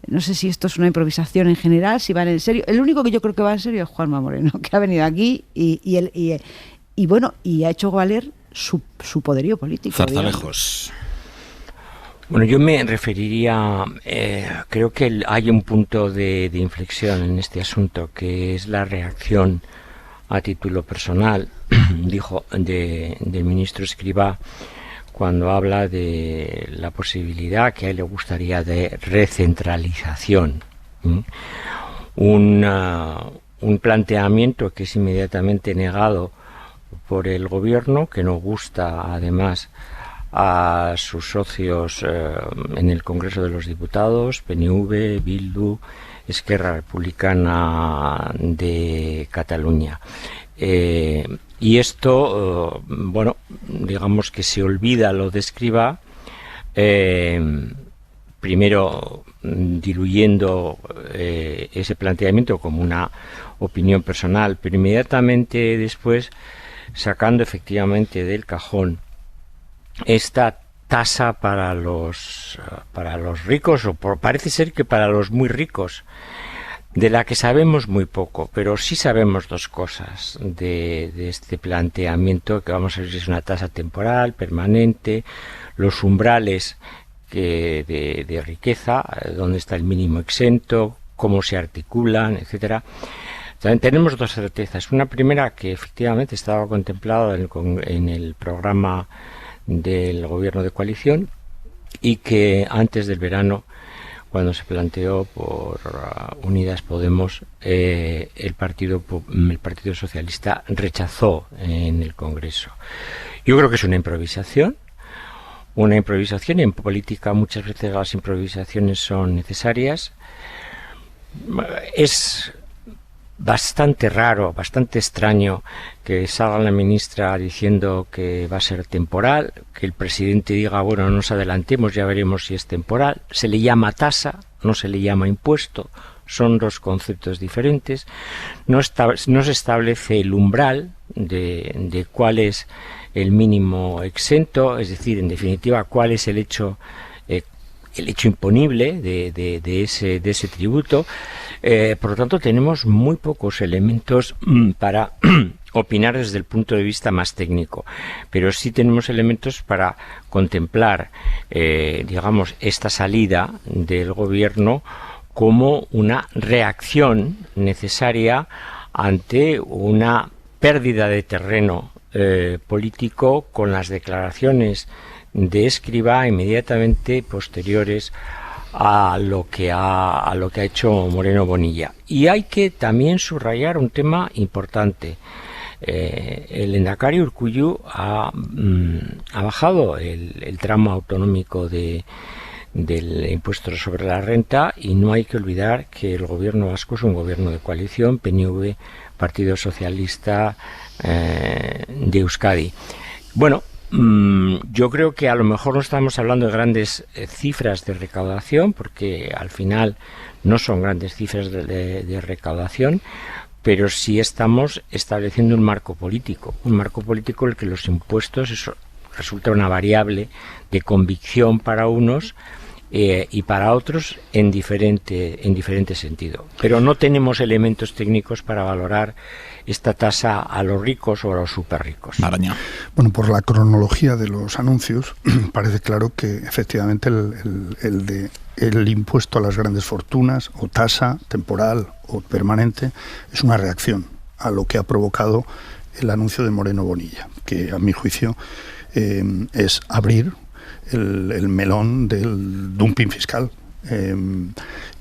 esto es una improvisación en general, si van en serio. El único que yo creo que va en serio es Juanma Moreno, que ha venido aquí y bueno, y ha hecho valer su poderío político. Zarzalejos. Bueno, yo me referiría, creo que hay un punto de inflexión en este asunto, que es la reacción a título personal, dijo, del ministro Escrivá, cuando habla de la posibilidad que a él le gustaría de recentralización. Un planteamiento que es inmediatamente negado por el gobierno, que no gusta además a sus socios en el Congreso de los Diputados, PNV, Bildu, Esquerra Republicana de Cataluña. Y esto, bueno, digamos que se olvida lo de Escrivá, primero diluyendo ese planteamiento como una opinión personal, pero inmediatamente después sacando efectivamente del cajón esta tasa para los ricos, o parece ser que para los muy ricos, de la que sabemos muy poco, pero sí sabemos dos cosas de este planteamiento, que vamos a ver si es una tasa temporal, permanente, los umbrales de riqueza, dónde está el mínimo exento, cómo se articulan, etcétera. También tenemos dos certezas. Una primera, que efectivamente estaba contemplada en el programa del gobierno de coalición, y que antes del verano, cuando se planteó por Unidas Podemos, el Partido Socialista rechazó en el Congreso. Yo creo que es una improvisación, y en política muchas veces las improvisaciones son necesarias. Es bastante raro, bastante extraño que salga la ministra diciendo que va a ser temporal, que el presidente diga, bueno, no nos adelantemos, ya veremos si es temporal. Se le llama tasa, no se le llama impuesto, son dos conceptos diferentes. No se establece el umbral de cuál es el mínimo exento, es decir, en definitiva, cuál es el hecho imponible de ese tributo. Por lo tanto, tenemos muy pocos elementos para opinar desde el punto de vista más técnico, pero sí tenemos elementos para contemplar, digamos, esta salida del gobierno como una reacción necesaria ante una pérdida de terreno político con las declaraciones de Escrivá inmediatamente posteriores a lo que ha hecho Moreno Bonilla. Y hay que también subrayar un tema importante. El lehendakari Urkullu ha bajado el tramo autonómico del impuesto sobre la renta, y no hay que olvidar que el gobierno vasco es un gobierno de coalición, PNV, Partido Socialista de Euskadi. Bueno, yo creo que a lo mejor no estamos hablando de grandes cifras de recaudación, porque al final no son grandes cifras de recaudación, pero sí estamos estableciendo un marco político en el que los impuestos, eso resulta una variable de convicción para unos y para otros en diferente sentido. Pero no tenemos elementos técnicos para valorar esta tasa a los ricos o a los súper ricos. Maraña. Bueno, por la cronología de los anuncios, parece claro que efectivamente el impuesto a las grandes fortunas, o tasa temporal o permanente, es una reacción a lo que ha provocado el anuncio de Moreno Bonilla, que a mi juicio es abrir el melón del dumping fiscal.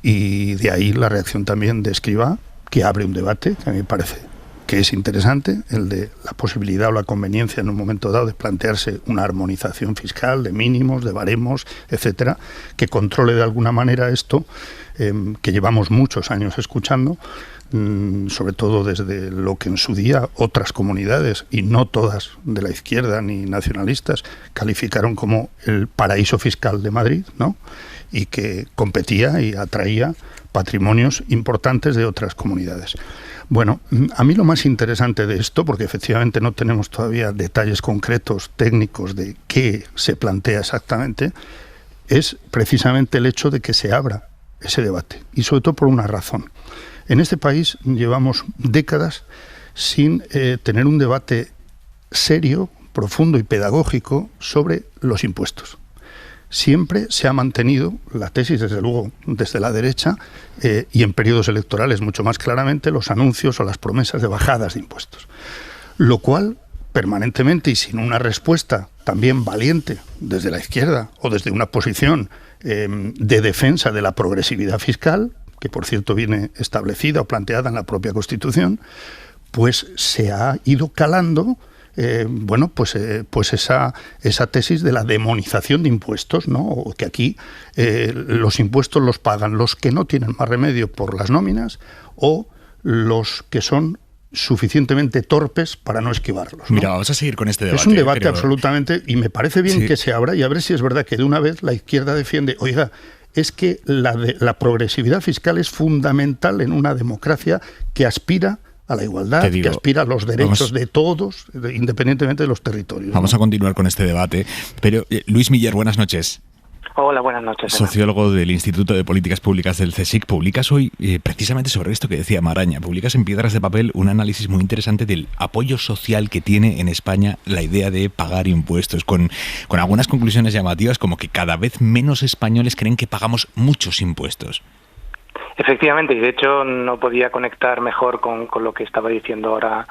Y de ahí la reacción también de Escrivá, que abre un debate que a mí me parece que es interesante, el de la posibilidad o la conveniencia en un momento dado de plantearse una armonización fiscal de mínimos, de baremos, etcétera, que controle de alguna manera esto que llevamos muchos años escuchando, sobre todo desde lo que en su día otras comunidades, y no todas de la izquierda ni nacionalistas, calificaron como el paraíso fiscal de Madrid, ¿no? Y que competía y atraía patrimonios importantes de otras comunidades. Bueno, a mí lo más interesante de esto, porque efectivamente no tenemos todavía detalles concretos, técnicos, de qué se plantea exactamente, es precisamente el hecho de que se abra ese debate, y sobre todo por una razón. En este país llevamos décadas sin tener un debate serio, profundo y pedagógico sobre los impuestos. Siempre se ha mantenido la tesis, desde luego, desde la derecha, y en periodos electorales mucho más claramente, los anuncios o las promesas de bajadas de impuestos. Lo cual, permanentemente y sin una respuesta también valiente desde la izquierda o desde una posición de defensa de la progresividad fiscal, que por cierto viene establecida o planteada en la propia Constitución, pues se ha ido calando pues esa tesis de la demonización de impuestos, ¿no? O que aquí los impuestos los pagan los que no tienen más remedio por las nóminas, o los que son suficientemente torpes para no esquivarlos, ¿no? Mira, vamos a seguir con este debate. Es un debate absolutamente, y me parece bien que se abra, y a ver si es verdad que de una vez la izquierda defiende, oiga, es que la progresividad fiscal es fundamental en una democracia que aspira a la igualdad, que aspira a los derechos de todos, independientemente de los territorios. Vamos a continuar con este debate, pero Luis Miller, buenas noches. Hola, buenas noches. Sociólogo del Instituto de Políticas Públicas del CSIC, publicas hoy, precisamente sobre esto que decía Maraña, publicas en Piedras de Papel un análisis muy interesante del apoyo social que tiene en España la idea de pagar impuestos, con algunas conclusiones llamativas, como que cada vez menos españoles creen que pagamos muchos impuestos. Efectivamente, y de hecho no podía conectar mejor con lo que estaba diciendo ahora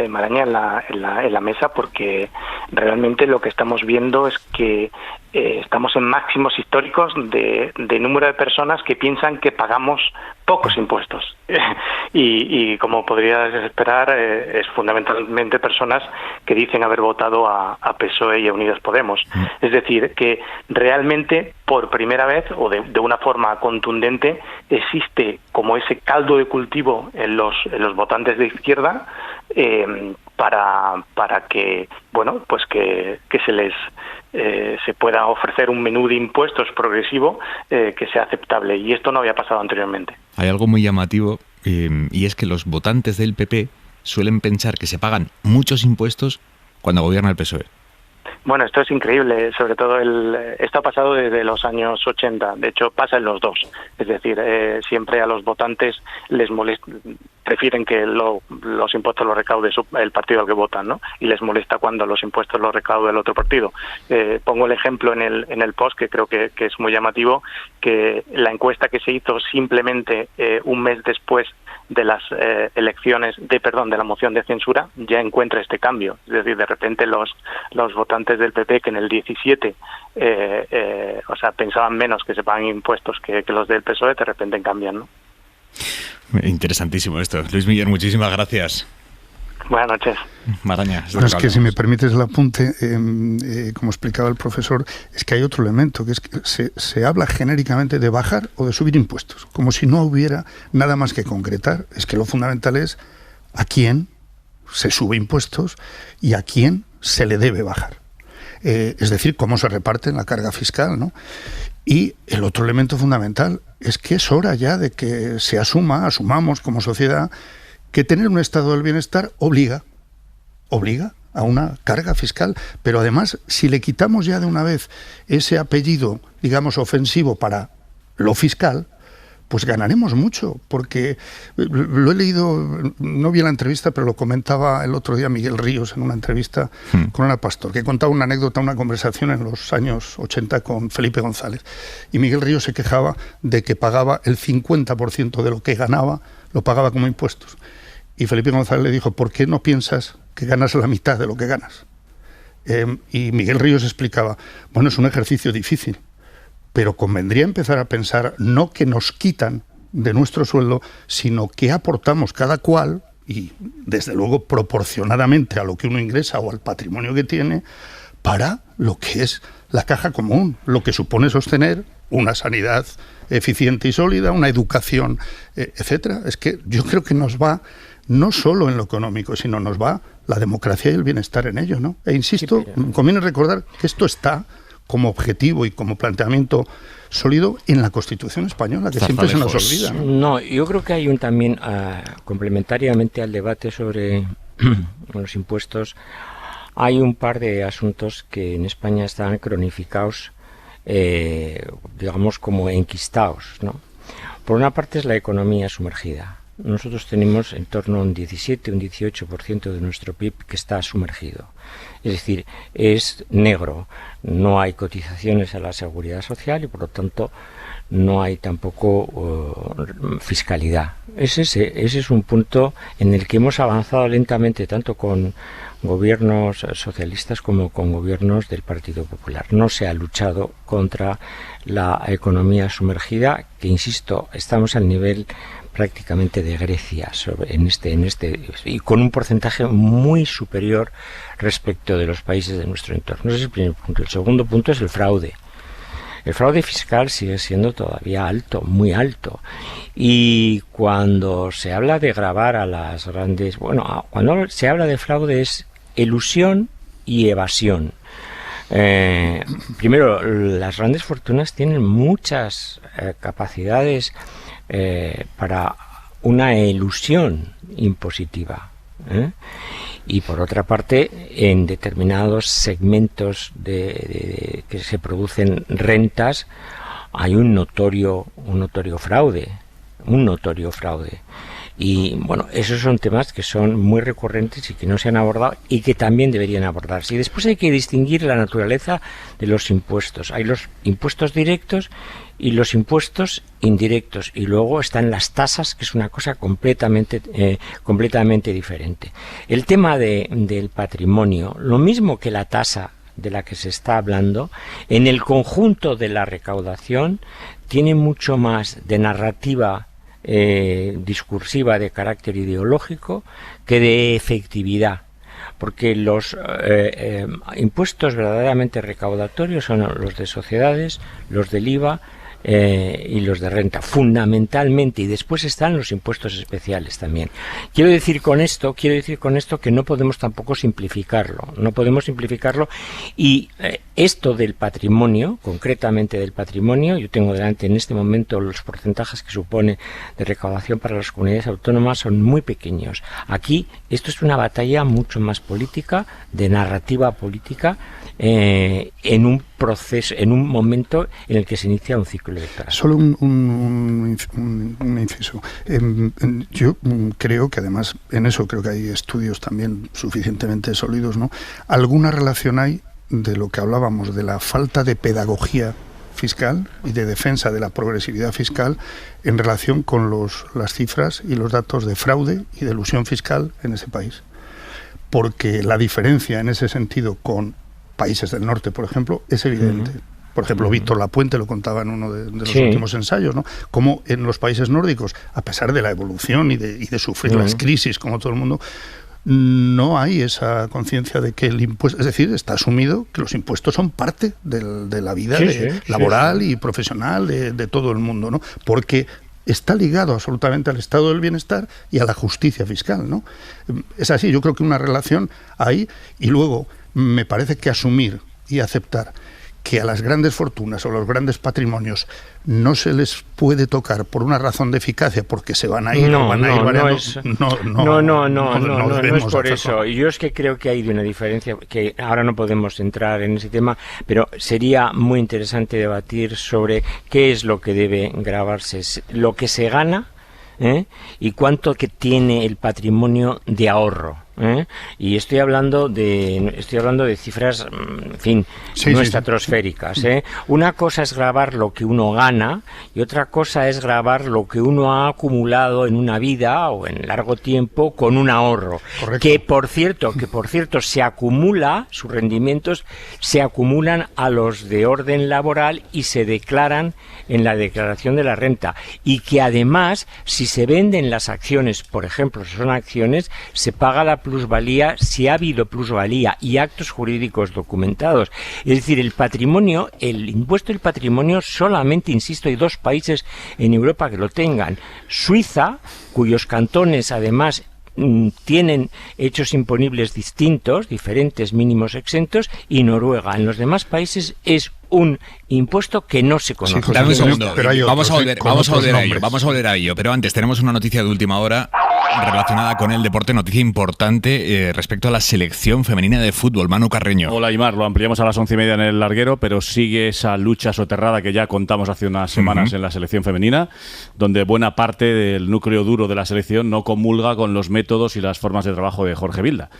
Maraña en la mesa, porque realmente lo que estamos viendo es que estamos en máximos históricos de número de personas que piensan que pagamos pocos impuestos. Y como podrías esperar, es fundamentalmente personas que dicen haber votado a PSOE y a Unidas Podemos. Es decir, que realmente por primera vez, o de una forma contundente, existe como ese caldo de cultivo en los votantes de izquierda para que, bueno, pues que se les se pueda ofrecer un menú de impuestos progresivo que sea aceptable, y esto no había pasado anteriormente. Hay algo muy llamativo y es que los votantes del PP suelen pensar que se pagan muchos impuestos cuando gobierna el PSOE. Bueno, esto es increíble, sobre todo esto ha pasado desde los años 80, de hecho pasa en los dos, es decir, siempre a los votantes les molesta, prefieren que los impuestos los recaude el partido al que votan, ¿no? Y les molesta cuando los impuestos los recaude el otro partido. Pongo el ejemplo en el post, que creo que es muy llamativo, que la encuesta que se hizo simplemente un mes después de las elecciones, de la moción de censura, ya encuentra este cambio. Es decir, de repente los votantes del PP, que en el 17 pensaban menos que se pagan impuestos que los del PSOE, de repente cambian, ¿no? Interesantísimo esto. Luis Miller, muchísimas gracias. Buenas noches. Maraña. Bueno, es que si me permites el apunte, como explicaba el profesor, es que hay otro elemento, que es que se habla genéricamente de bajar o de subir impuestos, como si no hubiera nada más que concretar. Es que lo fundamental es a quién se sube impuestos y a quién se le debe bajar. Es decir, cómo se reparte la carga fiscal, ¿no? Y el otro elemento fundamental es que es hora ya de que se asumamos como sociedad que tener un estado del bienestar obliga a una carga fiscal, pero además, si le quitamos ya de una vez ese apellido, digamos, ofensivo para lo fiscal, pues ganaremos mucho, porque lo he leído, no vi la entrevista, pero lo comentaba el otro día Miguel Ríos en una entrevista con Ana Pastor, que contaba una anécdota, una conversación en los años 80 con Felipe González. Y Miguel Ríos se quejaba de que pagaba el 50% de lo que ganaba, lo pagaba como impuestos. Y Felipe González le dijo, ¿por qué no piensas que ganas la mitad de lo que ganas? Y Miguel Ríos explicaba, bueno, es un ejercicio difícil, pero convendría empezar a pensar no que nos quitan de nuestro sueldo, sino que aportamos cada cual, y desde luego proporcionadamente a lo que uno ingresa o al patrimonio que tiene, para lo que es la caja común, lo que supone sostener una sanidad eficiente y sólida, una educación, etcétera. Es que yo creo que nos va no solo en lo económico, sino nos va la democracia y el bienestar en ello, ¿no? E insisto, conviene recordar que esto está como objetivo y como planteamiento sólido en la Constitución española, que siempre se nos olvida, ¿no? No, yo creo que hay un también, complementariamente al debate sobre los impuestos, hay un par de asuntos que en España están cronificados, digamos como enquistados, ¿no? Por una parte es la economía sumergida. Nosotros tenemos en torno a un 17, un 18% de nuestro PIB que está sumergido. Es decir, es negro. No hay cotizaciones a la seguridad social y por lo tanto no hay tampoco fiscalidad. Ese es un punto en el que hemos avanzado lentamente tanto con gobiernos socialistas como con gobiernos del Partido Popular. No se ha luchado contra la economía sumergida, que insisto, estamos al nivel prácticamente de Grecia en este y con un porcentaje muy superior respecto de los países de nuestro entorno. Ese es el primer punto. El segundo punto es el fraude. El fraude fiscal sigue siendo todavía alto, muy alto. Y cuando se habla de gravar a las grandes... Bueno, cuando se habla de fraude es elusión y evasión. Primero, las grandes fortunas tienen muchas capacidades para una elusión impositiva, y por otra parte en determinados segmentos que se producen rentas hay un notorio fraude y bueno, esos son temas que son muy recurrentes y que no se han abordado y que también deberían abordarse. Y después hay que distinguir la naturaleza de los impuestos. Hay los impuestos directos y los impuestos indirectos, y luego están las tasas, que es una cosa completamente diferente. El tema del patrimonio, lo mismo que la tasa de la que se está hablando, en el conjunto de la recaudación tiene mucho más de narrativa discursiva de carácter ideológico que de efectividad, porque los impuestos verdaderamente recaudatorios son los de sociedades, los del IVA, y los de renta, fundamentalmente, y después están los impuestos especiales también. Quiero decir con esto que no podemos tampoco simplificarlo, y esto del patrimonio, concretamente del patrimonio, yo tengo delante en este momento los porcentajes que supone de recaudación para las comunidades autónomas son muy pequeños. Aquí esto es una batalla mucho más política, de narrativa política, en un proceso, en un momento en el que se inicia un ciclo electoral. Solo un inciso. Yo creo que además en eso creo que hay estudios también suficientemente sólidos, ¿no? Alguna relación hay de lo que hablábamos de la falta de pedagogía fiscal y de defensa de la progresividad fiscal en relación con las cifras y los datos de fraude y de elusión fiscal en ese país. Porque la diferencia en ese sentido con países del norte, por ejemplo, es evidente. Por ejemplo, Víctor Lapuente lo contaba en uno de los últimos ensayos, ¿no? Como en los países nórdicos, a pesar de la evolución y de sufrir las crisis, como todo el mundo, no hay esa conciencia de que el impuesto, es decir, está asumido que los impuestos son parte de la vida laboral y profesional de todo el mundo, ¿no? Porque está ligado absolutamente al estado del bienestar y a la justicia fiscal, ¿no? Es así, yo creo que una relación hay, y luego me parece que asumir y aceptar que a las grandes fortunas o los grandes patrimonios no se les puede tocar por una razón de eficacia porque se van a ir no es por eso. Yo es que creo que hay una diferencia que ahora no podemos entrar en ese tema, pero sería muy interesante debatir sobre qué es lo que debe gravarse, lo que se gana, y cuánto que tiene el patrimonio de ahorro. Y estoy hablando de cifras, en fin, no estratosféricas. Una cosa es gravar lo que uno gana y otra cosa es gravar lo que uno ha acumulado en una vida o en largo tiempo con un ahorro. Correcto. Que por cierto se acumula, sus rendimientos se acumulan a los de orden laboral y se declaran en la declaración de la renta, y que además, si se venden las acciones, por ejemplo, si son acciones, se paga la plusvalía si ha habido plusvalía y actos jurídicos documentados. Es decir, el patrimonio, el impuesto del patrimonio, solamente, insisto, hay 2 países en Europa que lo tengan. Suiza, cuyos cantones además tienen hechos imponibles distintos, diferentes mínimos exentos, y Noruega. En los demás países es un impuesto que no se conoce. Sí, dame un segundo, vamos a volver a ello, pero antes tenemos una noticia de última hora relacionada con el deporte, noticia importante respecto a la selección femenina de fútbol. Manu Carreño. Hola, Aimar, lo ampliamos a las 11:30 en el larguero, pero sigue esa lucha soterrada que ya contamos hace unas semanas en la selección femenina, donde buena parte del núcleo duro de la selección no comulga con los métodos y las formas de trabajo de Jorge Vilda.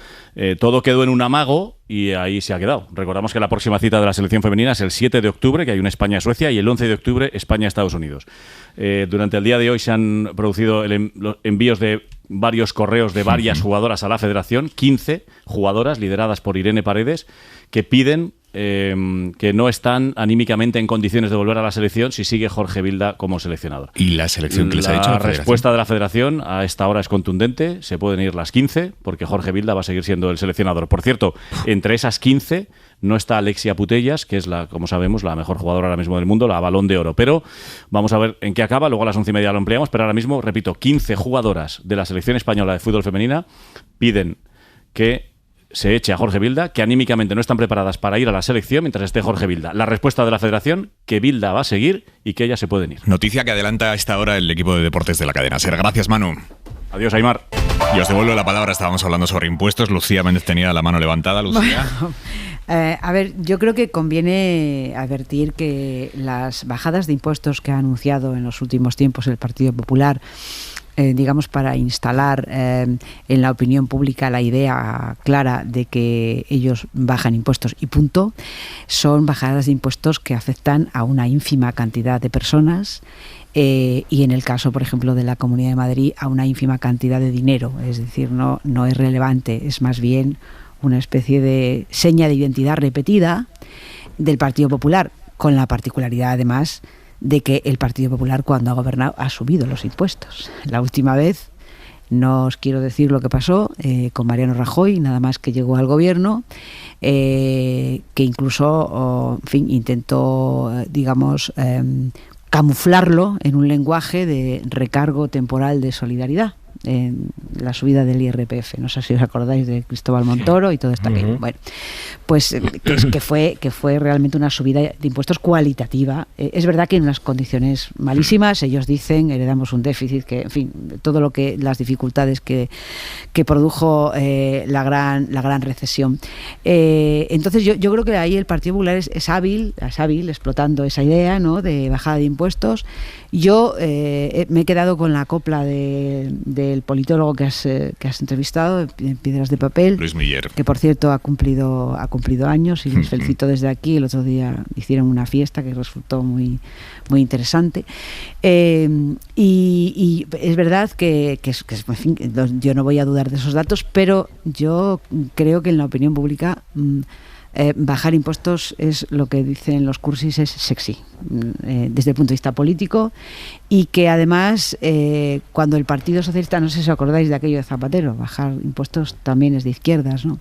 Todo quedó en un amago y ahí se ha quedado. Recordamos que la próxima cita de la selección femenina es el 7 de octubre, que hay una España-Suecia, y el 11 de octubre España-Estados Unidos. Durante el día de hoy se han producido los envíos de varios correos de varias jugadoras a la federación, 15 jugadoras lideradas por Irene Paredes, que piden que no están anímicamente en condiciones de volver a la selección si sigue Jorge Vilda como seleccionador. ¿Y la selección que les ha dicho la respuesta de la federación a esta hora es contundente: se pueden ir las 15 porque Jorge Vilda va a seguir siendo el seleccionador. Por cierto, entre esas 15 no está Alexia Putellas, que es, como sabemos, la mejor jugadora ahora mismo del mundo, la Balón de Oro. Pero vamos a ver en qué acaba, luego a las 11:30 lo ampliamos, pero ahora mismo, repito, 15 jugadoras de la selección española de fútbol femenina piden que se eche a Jorge Vilda, que anímicamente no están preparadas para ir a la selección mientras esté Jorge Vilda. La respuesta de la federación: que Vilda va a seguir y que ellas se pueden ir. Noticia que adelanta a esta hora el equipo de deportes de la cadena SER. Gracias, Manu. Adiós, Aimar. Y os devuelvo la palabra. Estábamos hablando sobre impuestos. Lucía Méndez tenía la mano levantada. Lucía. A ver, yo creo que conviene advertir que las bajadas de impuestos que ha anunciado en los últimos tiempos el Partido Popular, digamos, para instalar en la opinión pública la idea clara de que ellos bajan impuestos y punto, son bajadas de impuestos que afectan a una ínfima cantidad de personas, y en el caso, por ejemplo, de la Comunidad de Madrid, a una ínfima cantidad de dinero. Es decir, no es relevante, es más bien una especie de seña de identidad repetida del Partido Popular, con la particularidad, además, de que el Partido Popular, cuando ha gobernado, ha subido los impuestos. La última vez, no os quiero decir lo que pasó con Mariano Rajoy, nada más que llegó al gobierno, que incluso, en fin, intentó, digamos, camuflarlo en un lenguaje de recargo temporal de solidaridad en la subida del IRPF. No sé si os acordáis de Cristóbal Montoro y todo esto aquello. Bueno, pues que fue realmente una subida de impuestos cualitativa. Es verdad que en unas condiciones malísimas, ellos dicen, heredamos un déficit, que en fin, todo lo que las dificultades que produjo la gran recesión. Entonces yo creo que ahí el Partido Popular es hábil explotando esa idea, ¿no?, de bajada de impuestos. Yo me he quedado con la copla del politólogo que has entrevistado, en Piedras de Papel, Luis Miller, que por cierto ha cumplido años y les felicito desde aquí. El otro día hicieron una fiesta que resultó muy, muy interesante. Y es verdad que en fin, yo no voy a dudar de esos datos, pero yo creo que en la opinión pública bajar impuestos es, lo que dicen los cursis, es sexy desde el punto de vista político, y que además cuando el Partido Socialista, no sé si os acordáis de aquello de Zapatero, bajar impuestos también es de izquierdas, ¿no?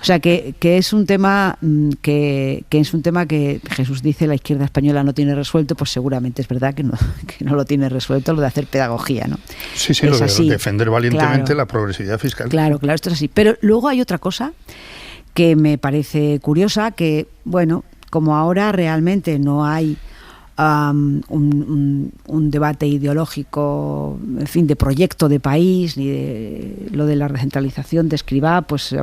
O sea que es un tema que es un tema que Jesús dice la izquierda española no tiene resuelto. Pues seguramente es verdad que no lo tiene resuelto, lo de hacer pedagogía, ¿no? Sí, lo de defender valientemente la progresividad fiscal. Claro, esto es así. Pero luego hay otra cosa que me parece curiosa, que, bueno, como ahora realmente no hay un debate ideológico, en fin, de proyecto de país, ni de lo de la recentralización de Escrivá, pues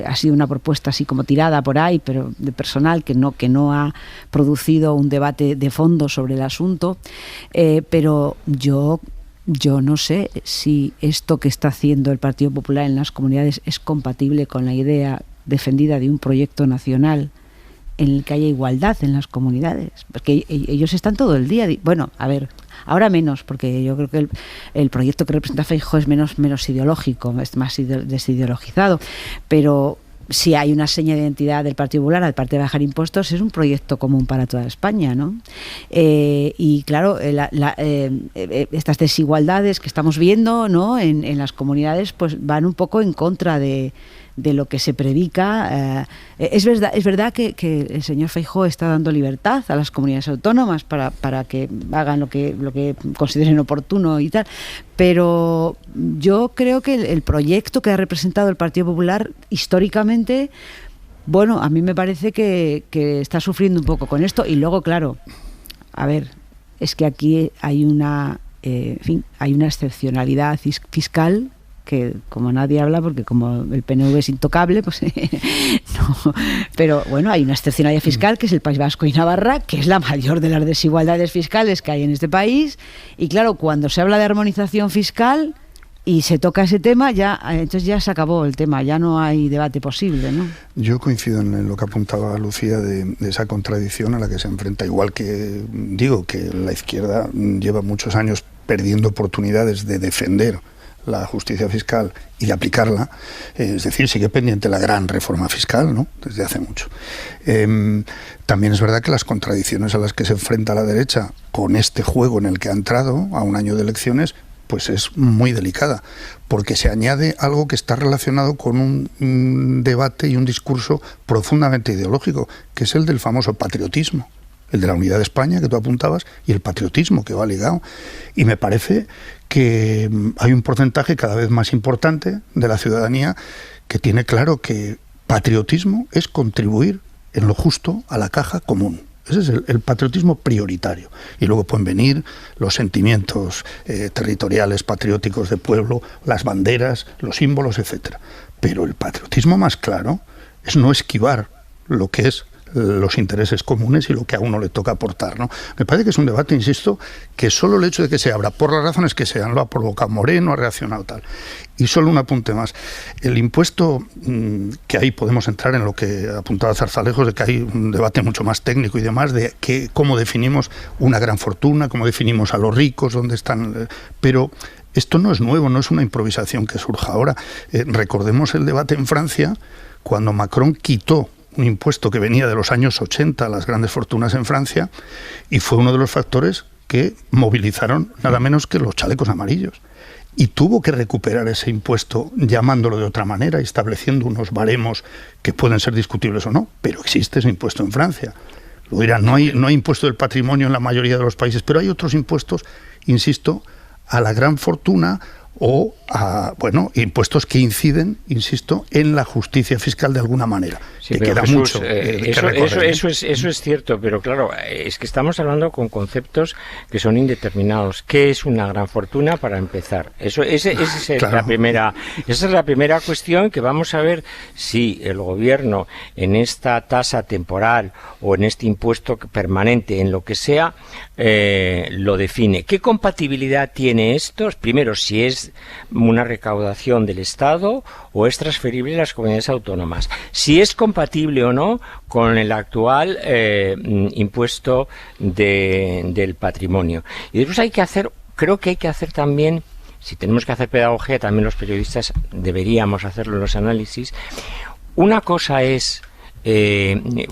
ha sido una propuesta así como tirada por ahí, pero de personal, que no ha producido un debate de fondo sobre el asunto. Pero yo no sé si esto que está haciendo el Partido Popular en las comunidades es compatible con la idea defendida de un proyecto nacional en el que haya igualdad en las comunidades, porque ellos están todo el día, bueno, a ver, ahora menos, porque yo creo que el proyecto que representa Feijóo es menos ideológico, es más desideologizado, pero si hay una seña de identidad del Partido Popular, aparte de bajar impuestos, es un proyecto común para toda España, ¿no? Y claro, estas desigualdades que estamos viendo, ¿no?, en las comunidades, pues van un poco en contra de lo que se predica. Es verdad que el señor Feijóo está dando libertad a las comunidades autónomas para que hagan lo que consideren oportuno y tal, pero yo creo que el proyecto que ha representado el Partido Popular históricamente, bueno, a mí me parece que está sufriendo un poco con esto. Y luego, claro, a ver, es que aquí hay una excepcionalidad fiscal que como nadie habla, porque como el PNV es intocable, pues no. Pero bueno, hay una excepcionalidad fiscal que es el País Vasco y Navarra, que es la mayor de las desigualdades fiscales que hay en este país. Y claro, cuando se habla de armonización fiscal y se toca ese tema, entonces ya se acabó el tema, ya no hay debate posible, ¿no? Yo coincido en lo que apuntaba Lucía de esa contradicción a la que se enfrenta, igual que digo que la izquierda lleva muchos años perdiendo oportunidades de defender la justicia fiscal y de aplicarla, es decir, sigue pendiente la gran reforma fiscal, ¿no?, desde hace mucho. También es verdad que las contradicciones a las que se enfrenta la derecha con este juego en el que ha entrado a un año de elecciones, pues es muy delicada, porque se añade algo que está relacionado con un debate y un discurso profundamente ideológico, que es el del famoso patriotismo, el de la unidad de España, que tú apuntabas, y el patriotismo, que va ligado. Y me parece que hay un porcentaje cada vez más importante de la ciudadanía que tiene claro que patriotismo es contribuir en lo justo a la caja común. Ese es el patriotismo prioritario. Y luego pueden venir los sentimientos territoriales, patrióticos de pueblo, las banderas, los símbolos, etcétera. Pero el patriotismo más claro es no esquivar lo que es los intereses comunes y lo que a uno le toca aportar, ¿no? Me parece que es un debate, insisto, que solo el hecho de que se abra, por las razones que sean, lo ha provocado Moreno, ha reaccionado tal. Y solo un apunte más. El impuesto, que ahí podemos entrar en lo que apuntaba Zarzalejos, de que hay un debate mucho más técnico y demás, de cómo definimos una gran fortuna, cómo definimos a los ricos, dónde están... Pero esto no es nuevo, no es una improvisación que surja ahora. Recordemos el debate en Francia, cuando Macron quitó un impuesto que venía de los años 80 a las grandes fortunas en Francia, y fue uno de los factores que movilizaron nada menos que los chalecos amarillos. Y tuvo que recuperar ese impuesto llamándolo de otra manera, estableciendo unos baremos que pueden ser discutibles o no, pero existe ese impuesto en Francia. Lo dirán, no hay impuesto del patrimonio en la mayoría de los países, pero hay otros impuestos, insisto, a la gran fortuna o a, impuestos que inciden, insisto, en la justicia fiscal de alguna manera. Sí, que pero queda Jesús, mucho que recorrer. Eso es cierto, pero claro, es que estamos hablando con conceptos que son indeterminados. ¿Qué es una gran fortuna para empezar? Esa es la primera cuestión, que vamos a ver si el gobierno en esta tasa temporal o en este impuesto permanente, en lo que sea, lo define. ¿Qué compatibilidad tiene esto? Primero, si es una recaudación del Estado o es transferible a las comunidades autónomas. Si es compatible o no con el actual impuesto del patrimonio. Y después creo que hay que hacer también, si tenemos que hacer pedagogía, también los periodistas deberíamos hacerlo en los análisis. Una cosa es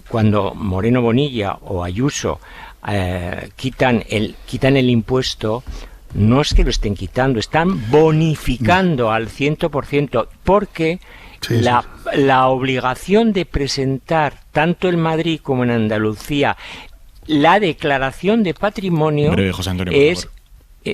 cuando Moreno Bonilla o Ayuso quitan el impuesto. No es que lo estén quitando, están bonificando al 100%, porque la obligación de presentar, tanto en Madrid como en Andalucía, la declaración de patrimonio breve, José Antonio, es...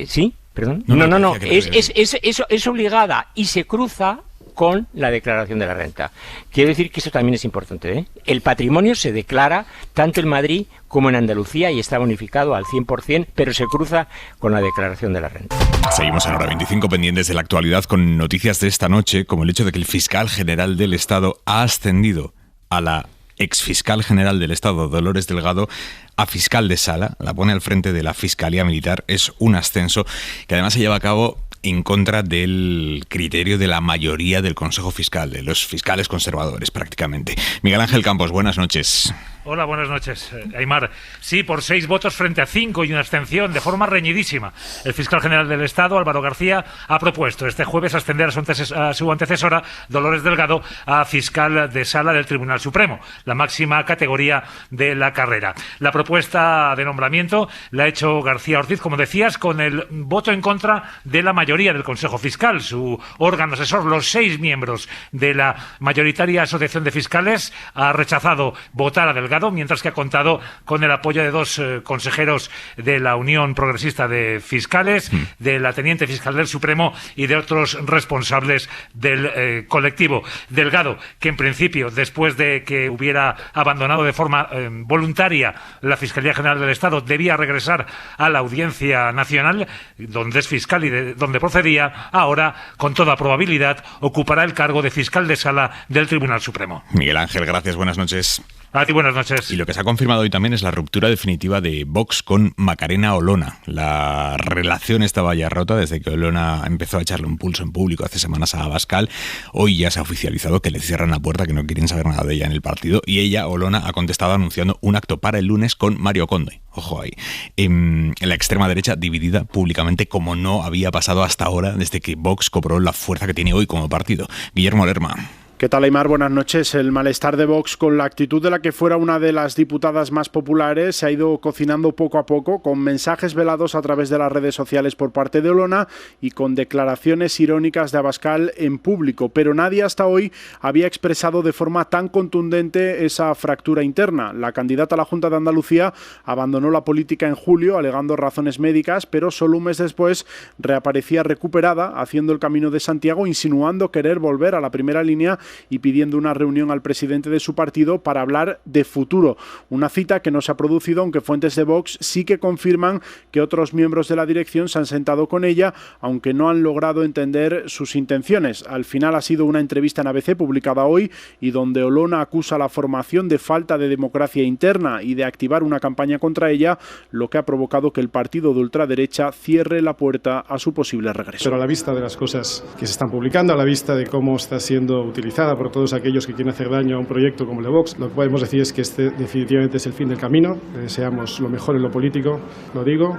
¿Sí? ¿Perdón? No. Es obligada y se cruza con la declaración de la renta. Quiero decir que eso también es importante, ¿eh? El patrimonio se declara tanto en Madrid como en Andalucía y está bonificado al 100%, pero se cruza con la declaración de la renta. Seguimos en Hora 25 pendientes de la actualidad con noticias de esta noche, como el hecho de que el fiscal general del Estado ha ascendido a la exfiscal general del Estado, Dolores Delgado, a fiscal de sala, la pone al frente de la Fiscalía Militar. Es un ascenso que además se lleva a cabo en contra del criterio de la mayoría del Consejo Fiscal, de los fiscales conservadores prácticamente. Miguel Ángel Campos, buenas noches. Hola, buenas noches, Aymar. Sí, por 6 votos frente a 5 y una abstención, de forma reñidísima. El fiscal general del Estado, Álvaro García, ha propuesto este jueves ascender a su antecesora, Dolores Delgado, a fiscal de sala del Tribunal Supremo, la máxima categoría de la carrera. La propuesta de nombramiento la ha hecho García Ortiz, como decías, con el voto en contra de la mayoría del Consejo Fiscal, su órgano asesor. Los 6 miembros de la mayoritaria Asociación de Fiscales ha rechazado votar a Delgado, mientras que ha contado con el apoyo de 2 consejeros de la Unión Progresista de Fiscales, de la Teniente Fiscal del Supremo y de otros responsables del colectivo. Delgado, que en principio, después de que hubiera abandonado de forma voluntaria la Fiscalía General del Estado, debía regresar a la Audiencia Nacional, donde es fiscal y de donde procedía, ahora, con toda probabilidad, ocupará el cargo de fiscal de sala del Tribunal Supremo. Miguel Ángel, gracias, buenas noches. A ti, buenas noches. Y lo que se ha confirmado hoy también es la ruptura definitiva de Vox con Macarena Olona. La relación estaba ya rota desde que Olona empezó a echarle un pulso en público hace semanas a Abascal. Hoy ya se ha oficializado que le cierran la puerta, que no quieren saber nada de ella en el partido. Y ella, Olona, ha contestado anunciando un acto para el lunes con Mario Conde. Ojo ahí. En la extrema derecha dividida públicamente, como no había pasado hasta ahora desde que Vox cobró la fuerza que tiene hoy como partido. Guillermo Lerma. ¿Qué tal, Aymar? Buenas noches. El malestar de Vox con la actitud de la que fuera una de las diputadas más populares se ha ido cocinando poco a poco, con mensajes velados a través de las redes sociales por parte de Olona y con declaraciones irónicas de Abascal en público. Pero nadie hasta hoy había expresado de forma tan contundente esa fractura interna. La candidata a la Junta de Andalucía abandonó la política en julio alegando razones médicas, pero solo un mes después reaparecía recuperada, haciendo el Camino de Santiago, insinuando querer volver a la primera línea y pidiendo una reunión al presidente de su partido para hablar de futuro. Una cita que no se ha producido, aunque fuentes de Vox sí que confirman que otros miembros de la dirección se han sentado con ella, aunque no han logrado entender sus intenciones. Al final ha sido una entrevista en ABC publicada hoy y donde Olona acusa a la formación de falta de democracia interna y de activar una campaña contra ella, lo que ha provocado que el partido de ultraderecha cierre la puerta a su posible regreso. Pero a la vista de las cosas que se están publicando, a la vista de cómo está siendo utilizada por todos aquellos que quieren hacer daño a un proyecto como el de Vox, lo que podemos decir es que este definitivamente es el fin del camino. Le deseamos lo mejor en lo político, lo digo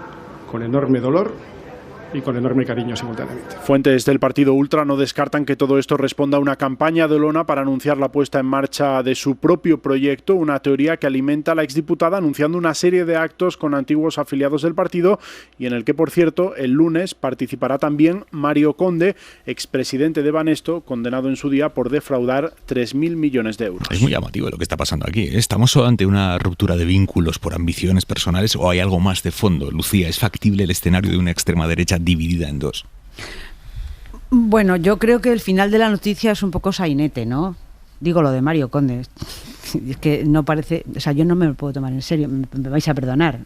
con enorme dolor y con enorme cariño simultáneamente. Fuentes del partido ultra no descartan que todo esto responda a una campaña de Olona para anunciar la puesta en marcha de su propio proyecto, una teoría que alimenta a la exdiputada anunciando una serie de actos con antiguos afiliados del partido y en el que, por cierto, el lunes participará también Mario Conde, expresidente de Banesto, condenado en su día por defraudar 3.000 millones de euros. Es muy llamativo lo que está pasando aquí. ¿Estamos ante una ruptura de vínculos por ambiciones personales o hay algo más de fondo? Lucía, ¿es factible el escenario de una extrema derecha dividida en dos? Bueno, yo creo que el final de la noticia es un poco sainete, ¿no? Digo lo de Mario Conde. Es que no parece... O sea, yo no me lo puedo tomar en serio. Me vais a perdonar.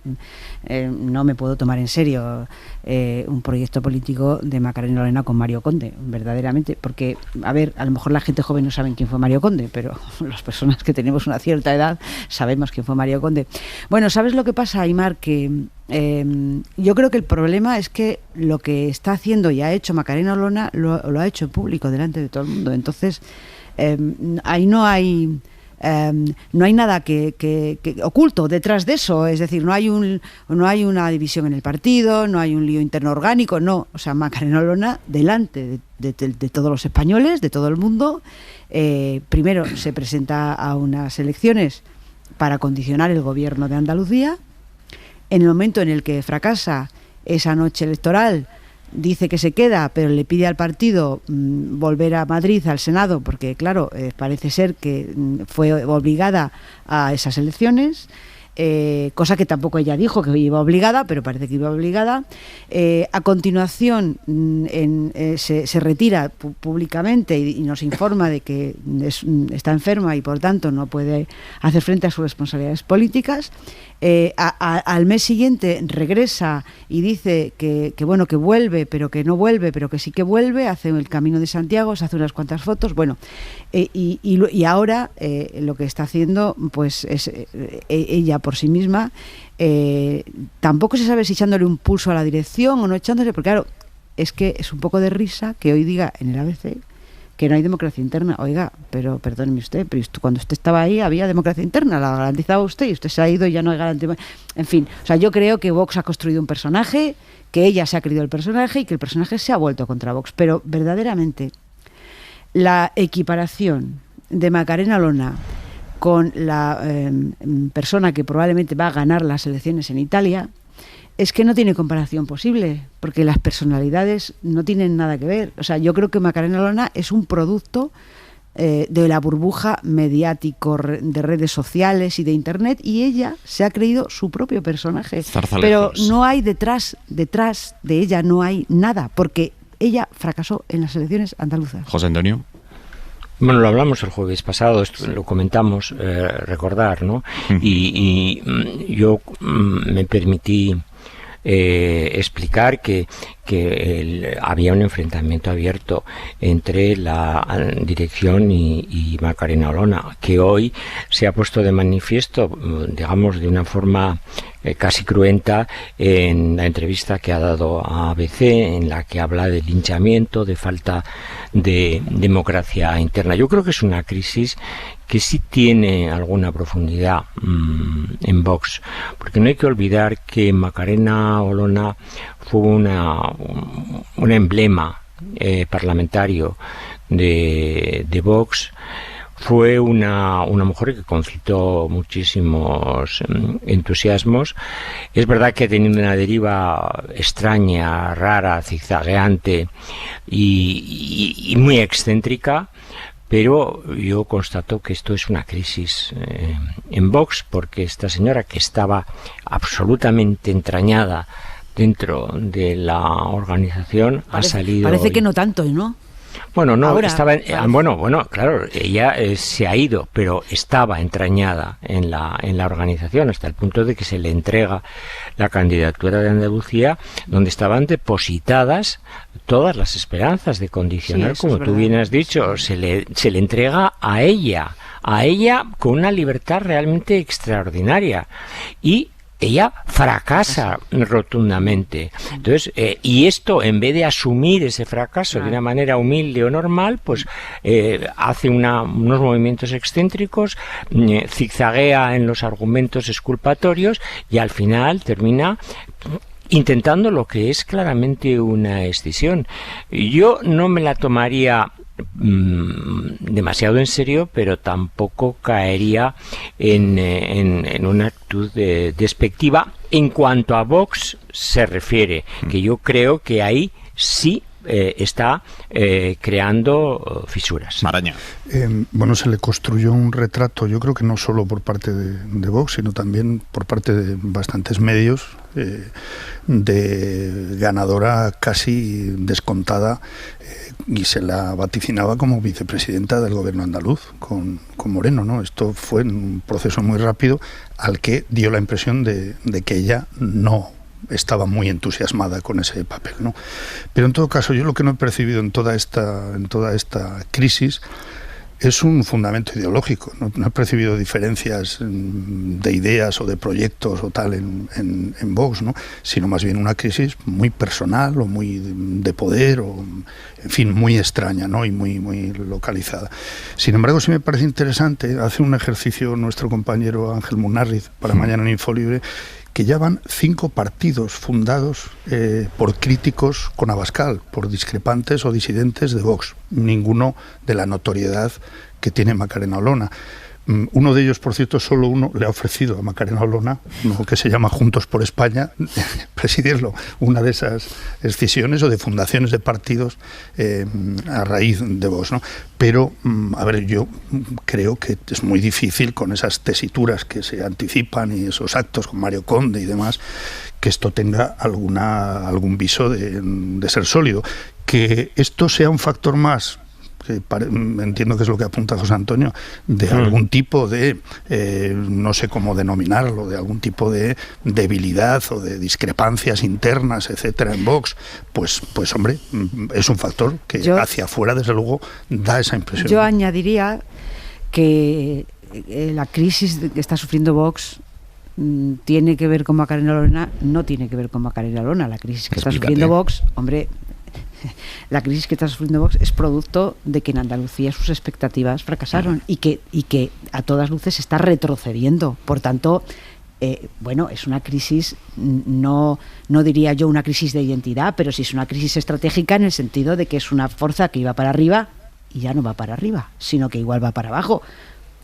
No me puedo tomar en serio un proyecto político de Macarena Olona con Mario Conde, verdaderamente. Porque, a ver, a lo mejor la gente joven no sabe quién fue Mario Conde, pero las personas que tenemos una cierta edad sabemos quién fue Mario Conde. Bueno, ¿sabes lo que pasa, Aimar? Que yo creo que el problema es que lo que está haciendo y ha hecho Macarena Olona lo ha hecho en público, delante de todo el mundo. Entonces, ahí no hay nada que oculto detrás de eso, es decir, no hay una división en el partido, no hay un lío interno orgánico, no, o sea, Macarena Olona delante de todos los españoles, de todo el mundo, primero se presenta a unas elecciones para condicionar el gobierno de Andalucía. En el momento en el que fracasa esa noche electoral, dice que se queda, pero le pide al partido volver a Madrid, al Senado, porque claro, parece ser que fue obligada a esas elecciones, cosa que tampoco ella dijo que iba obligada, pero parece que iba obligada. A continuación se retira públicamente y nos informa de que está enferma y por tanto no puede hacer frente a sus responsabilidades políticas. Al mes siguiente regresa y dice que bueno, que vuelve, pero que no vuelve, pero que sí que vuelve, hace el Camino de Santiago, se hace unas cuantas fotos, bueno, y ahora lo que está haciendo pues es ella por sí misma, tampoco se sabe si echándole un pulso a la dirección o no echándole, porque claro, es que es un poco de risa que hoy diga en el ABC que no hay democracia interna. Oiga, pero perdóneme usted, pero cuando usted estaba ahí había democracia interna, la garantizaba usted y usted se ha ido y ya no hay garantía. En fin, o sea, yo creo que Vox ha construido un personaje, que ella se ha creído el personaje y que el personaje se ha vuelto contra Vox. Pero verdaderamente la equiparación de Macarena Olona con la persona que probablemente va a ganar las elecciones en Italia es que no tiene comparación posible, porque las personalidades no tienen nada que ver. O sea, yo creo que Macarena Olona es un producto de la burbuja mediático de redes sociales y de internet, y ella se ha creído su propio personaje. Pero no hay detrás de ella no hay nada, porque ella fracasó en las elecciones andaluzas. José Antonio. Bueno, lo hablamos el jueves pasado, esto lo comentamos, recordar, ¿no? Y yo me permití explicar que había un enfrentamiento abierto entre la dirección y Macarena Olona, que hoy se ha puesto de manifiesto, digamos, de una forma casi cruenta en la entrevista que ha dado a ABC, en la que habla de linchamiento, de falta de democracia interna. Yo creo que es una crisis que sí tiene alguna profundidad en Vox, porque no hay que olvidar que Macarena Olona fue un emblema parlamentario de Vox. Fue una mujer que concitó muchísimos entusiasmos. Es verdad que ha tenido una deriva extraña, rara, zigzagueante y muy excéntrica, pero yo constato que esto es una crisis en Vox, porque esta señora, que estaba absolutamente entrañada dentro de la organización, ha salido... Parece que no tanto, ¿no? Bueno, no, ahora, estaba bueno, claro, ella se ha ido, pero estaba entrañada en la organización, hasta el punto de que se le entrega la candidatura de Andalucía, donde estaban depositadas todas las esperanzas de condicionar, sí, como tú bien has dicho, se le entrega a ella con una libertad realmente extraordinaria, y ella fracasa rotundamente. Entonces, y esto, en vez de asumir ese fracaso de una manera humilde o normal, pues hace unos movimientos excéntricos, zigzaguea en los argumentos exculpatorios y al final termina intentando lo que es claramente una escisión. Yo no me la tomaría demasiado en serio, pero tampoco caería en una actitud despectiva en cuanto a Vox se refiere, que yo creo que ahí sí está creando fisuras. Maraña. Bueno, se le construyó un retrato, yo creo que no solo por parte de Vox, sino también por parte de bastantes medios, de ganadora casi descontada, y se la vaticinaba como vicepresidenta del gobierno andaluz con Moreno, ¿no? Esto fue un proceso muy rápido al que dio la impresión de que ella no estaba muy entusiasmada con ese papel, ¿no? Pero en todo caso, yo lo que no he percibido en toda esta crisis es un fundamento ideológico. No he percibido diferencias de ideas o de proyectos o tal en Vox, ¿no? Sino más bien una crisis muy personal o muy de poder, o en fin, muy extraña, ¿no? Y muy localizada. Sin embargo, sí me parece interesante, hace un ejercicio nuestro compañero Ángel Munarriz para mañana en Infolibre, que ya van 5 partidos fundados por críticos con Abascal, por discrepantes o disidentes de Vox, ninguno de la notoriedad que tiene Macarena Olona. Uno de ellos, por cierto, solo uno le ha ofrecido a Macarena Olona, uno que se llama Juntos por España, presidirlo, una de esas escisiones o de fundaciones de partidos a raíz de Vox, ¿no? Pero, a ver, yo creo que es muy difícil con esas tesituras que se anticipan y esos actos con Mario Conde y demás, que esto tenga algún viso de ser sólido. Que esto sea un factor más, entiendo que es lo que apunta José Antonio, de algún tipo de, no sé cómo denominarlo, de algún tipo de debilidad o de discrepancias internas, etcétera, en Vox, pues hombre, es un factor que hacia afuera, desde luego, da esa impresión. Yo añadiría que la crisis que está sufriendo Vox tiene que ver con Macarena Olona, no tiene que ver con Macarena Olona. La crisis que está sufriendo Vox, hombre, la crisis que está sufriendo Vox es producto de que en Andalucía sus expectativas fracasaron y que a todas luces está retrocediendo. Por tanto, bueno, es una crisis, no diría yo una crisis de identidad, pero sí es una crisis estratégica en el sentido de que es una fuerza que iba para arriba y ya no va para arriba, sino que igual va para abajo.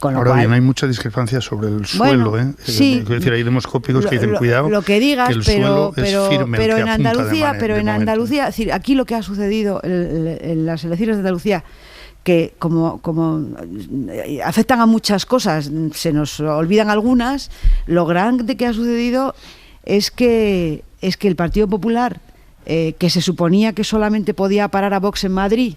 Ahora bien, hay mucha discrepancia sobre el suelo, sí, es decir, hay demoscópicos que dicen cuidado, lo que digas, que el suelo es firme, pero en Andalucía, es decir, aquí lo que ha sucedido en las elecciones de Andalucía, que como afectan a muchas cosas, se nos olvidan algunas, lo grande que ha sucedido es que el Partido Popular, que se suponía que solamente podía parar a Vox en Madrid,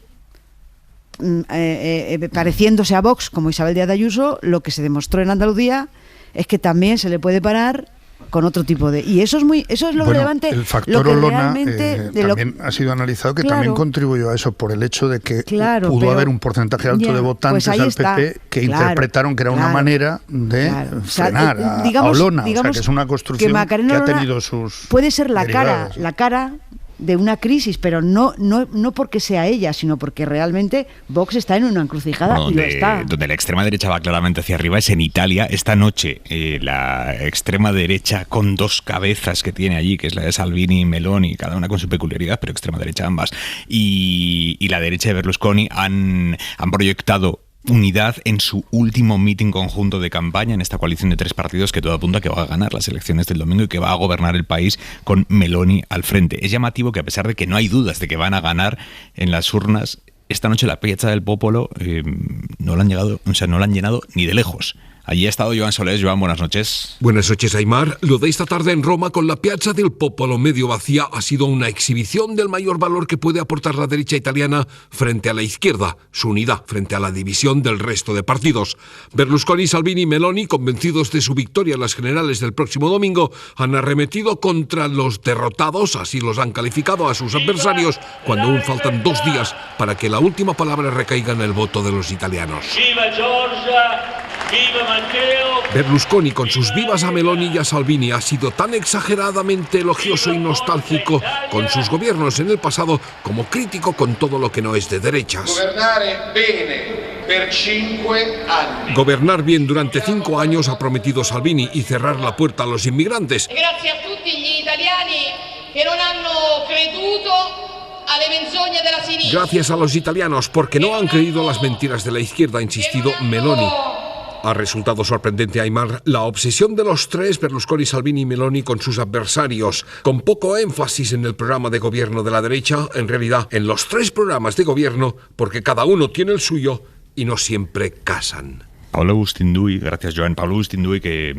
pareciéndose a Vox como Isabel Díaz de Ayuso, lo que se demostró en Andalucía es que también se le puede parar con otro tipo de... Y eso es lo relevante. El factor Olona también ha sido analizado, que también contribuyó a eso, por el hecho de que pudo haber un porcentaje alto de votantes al PP que interpretaron que era una manera de frenar a Olona. O sea, que es una construcción que ha tenido sus... Puede ser la cara de una crisis, pero no porque sea ella, sino porque realmente Vox está en una encrucijada y lo está. Donde la extrema derecha va claramente hacia arriba es en Italia. Esta noche la extrema derecha con 2 cabezas que tiene allí, que es la de Salvini y Meloni, cada una con su peculiaridad, pero extrema derecha ambas, y la derecha de Berlusconi han proyectado unidad en su último mitin conjunto de campaña en esta coalición de 3 partidos que todo apunta que va a ganar las elecciones del domingo y que va a gobernar el país con Meloni al frente. Es llamativo que, a pesar de que no hay dudas de que van a ganar en las urnas, esta noche la Piazza del Popolo no la han llenado ni de lejos. Allí ha estado Joan Solés. Joan, buenas noches. Buenas noches, Aimar. Lo de esta tarde en Roma con la Piazza del Popolo medio vacía ha sido una exhibición del mayor valor que puede aportar la derecha italiana frente a la izquierda, su unidad frente a la división del resto de partidos. Berlusconi, Salvini y Meloni, convencidos de su victoria en las generales del próximo domingo, han arremetido contra los derrotados, así los han calificado a sus adversarios, cuando aún faltan 2 días para que la última palabra recaiga en el voto de los italianos. Viva Giorgia! ¡Viva Matteo! Berlusconi, con sus vivas a Meloni y a Salvini, ha sido tan exageradamente elogioso y nostálgico con sus gobiernos en el pasado como crítico con todo lo que no es de derechas. Gobernar bien durante 5 años ha prometido Salvini y cerrar la puerta a los inmigrantes. Gracias a tutti gli italiani che non hanno creduto alle menzogne della sinistra. Gracias a los italianos, porque no han creído las mentiras de la izquierda, ha insistido Meloni. Ha resultado sorprendente, Aimar, la obsesión de los tres, Berlusconi, Salvini y Meloni, con sus adversarios, con poco énfasis en el programa de gobierno de la derecha, en realidad en los tres programas de gobierno, porque cada uno tiene el suyo y no siempre casan. Pablo Agustín-Duy, gracias Joan. Pablo Agustín-Duy, que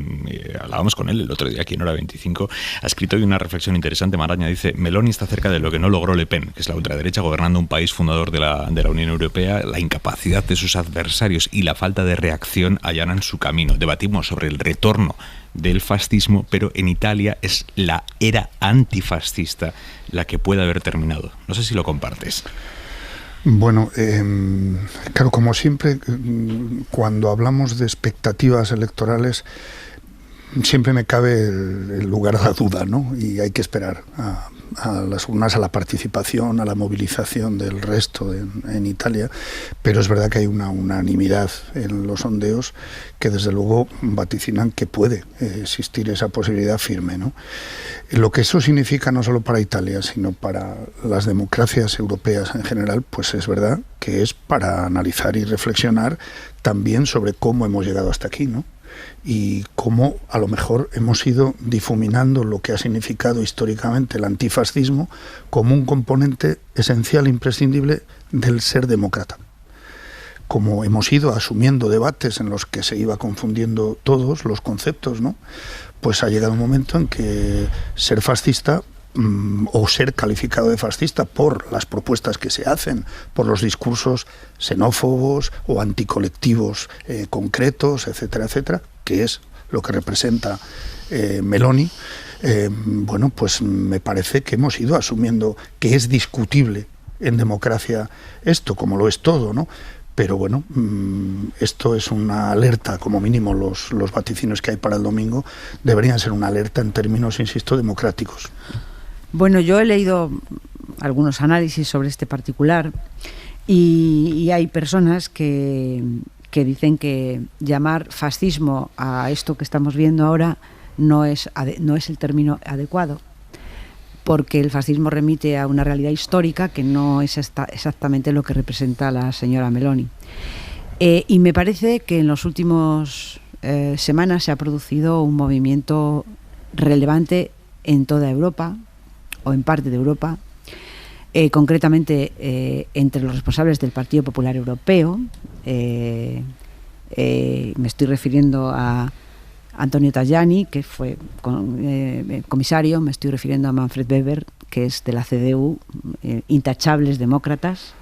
hablábamos con él el otro día aquí en Hora 25, ha escrito hoy una reflexión interesante. Maraña dice: Meloni está cerca de lo que no logró Le Pen, que es la ultraderecha gobernando un país fundador de la Unión Europea. La incapacidad de sus adversarios y la falta de reacción allanan su camino. Debatimos sobre el retorno del fascismo, pero en Italia es la era antifascista la que puede haber terminado. No sé si lo compartes. Bueno, claro, como siempre, cuando hablamos de expectativas electorales, siempre me cabe el lugar a la duda, ¿no? Y hay que esperar a las urnas, a la participación, a la movilización del resto en Italia, pero es verdad que hay una unanimidad en los sondeos que desde luego vaticinan que puede existir esa posibilidad firme, ¿no? Lo que eso significa no solo para Italia, sino para las democracias europeas en general, pues es verdad que es para analizar y reflexionar también sobre cómo hemos llegado hasta aquí, ¿no? Y cómo a lo mejor hemos ido difuminando lo que ha significado históricamente el antifascismo como un componente esencial, imprescindible del ser demócrata. Como hemos ido asumiendo debates en los que se iba confundiendo todos los conceptos, ¿no? Pues ha llegado un momento en que ser fascista o ser calificado de fascista por las propuestas que se hacen, por los discursos xenófobos o anticolectivos concretos, etcétera, etcétera, que es lo que representa Meloni, bueno, pues me parece que hemos ido asumiendo que es discutible en democracia esto, como lo es todo, ¿no? Pero bueno, esto es una alerta, como mínimo los vaticinios que hay para el domingo deberían ser una alerta en términos, insisto, democráticos. Bueno, yo he leído algunos análisis sobre este particular y hay personas que dicen que llamar fascismo a esto que estamos viendo ahora no es el término adecuado, porque el fascismo remite a una realidad histórica que no es exactamente lo que representa la señora Meloni. Y me parece que en las últimas semanas se ha producido un movimiento relevante en toda Europa, o en parte de Europa, concretamente entre los responsables del Partido Popular Europeo. Me estoy refiriendo a Antonio Tajani, que fue comisario, me estoy refiriendo a Manfred Weber, que es de la CDU, intachables demócratas,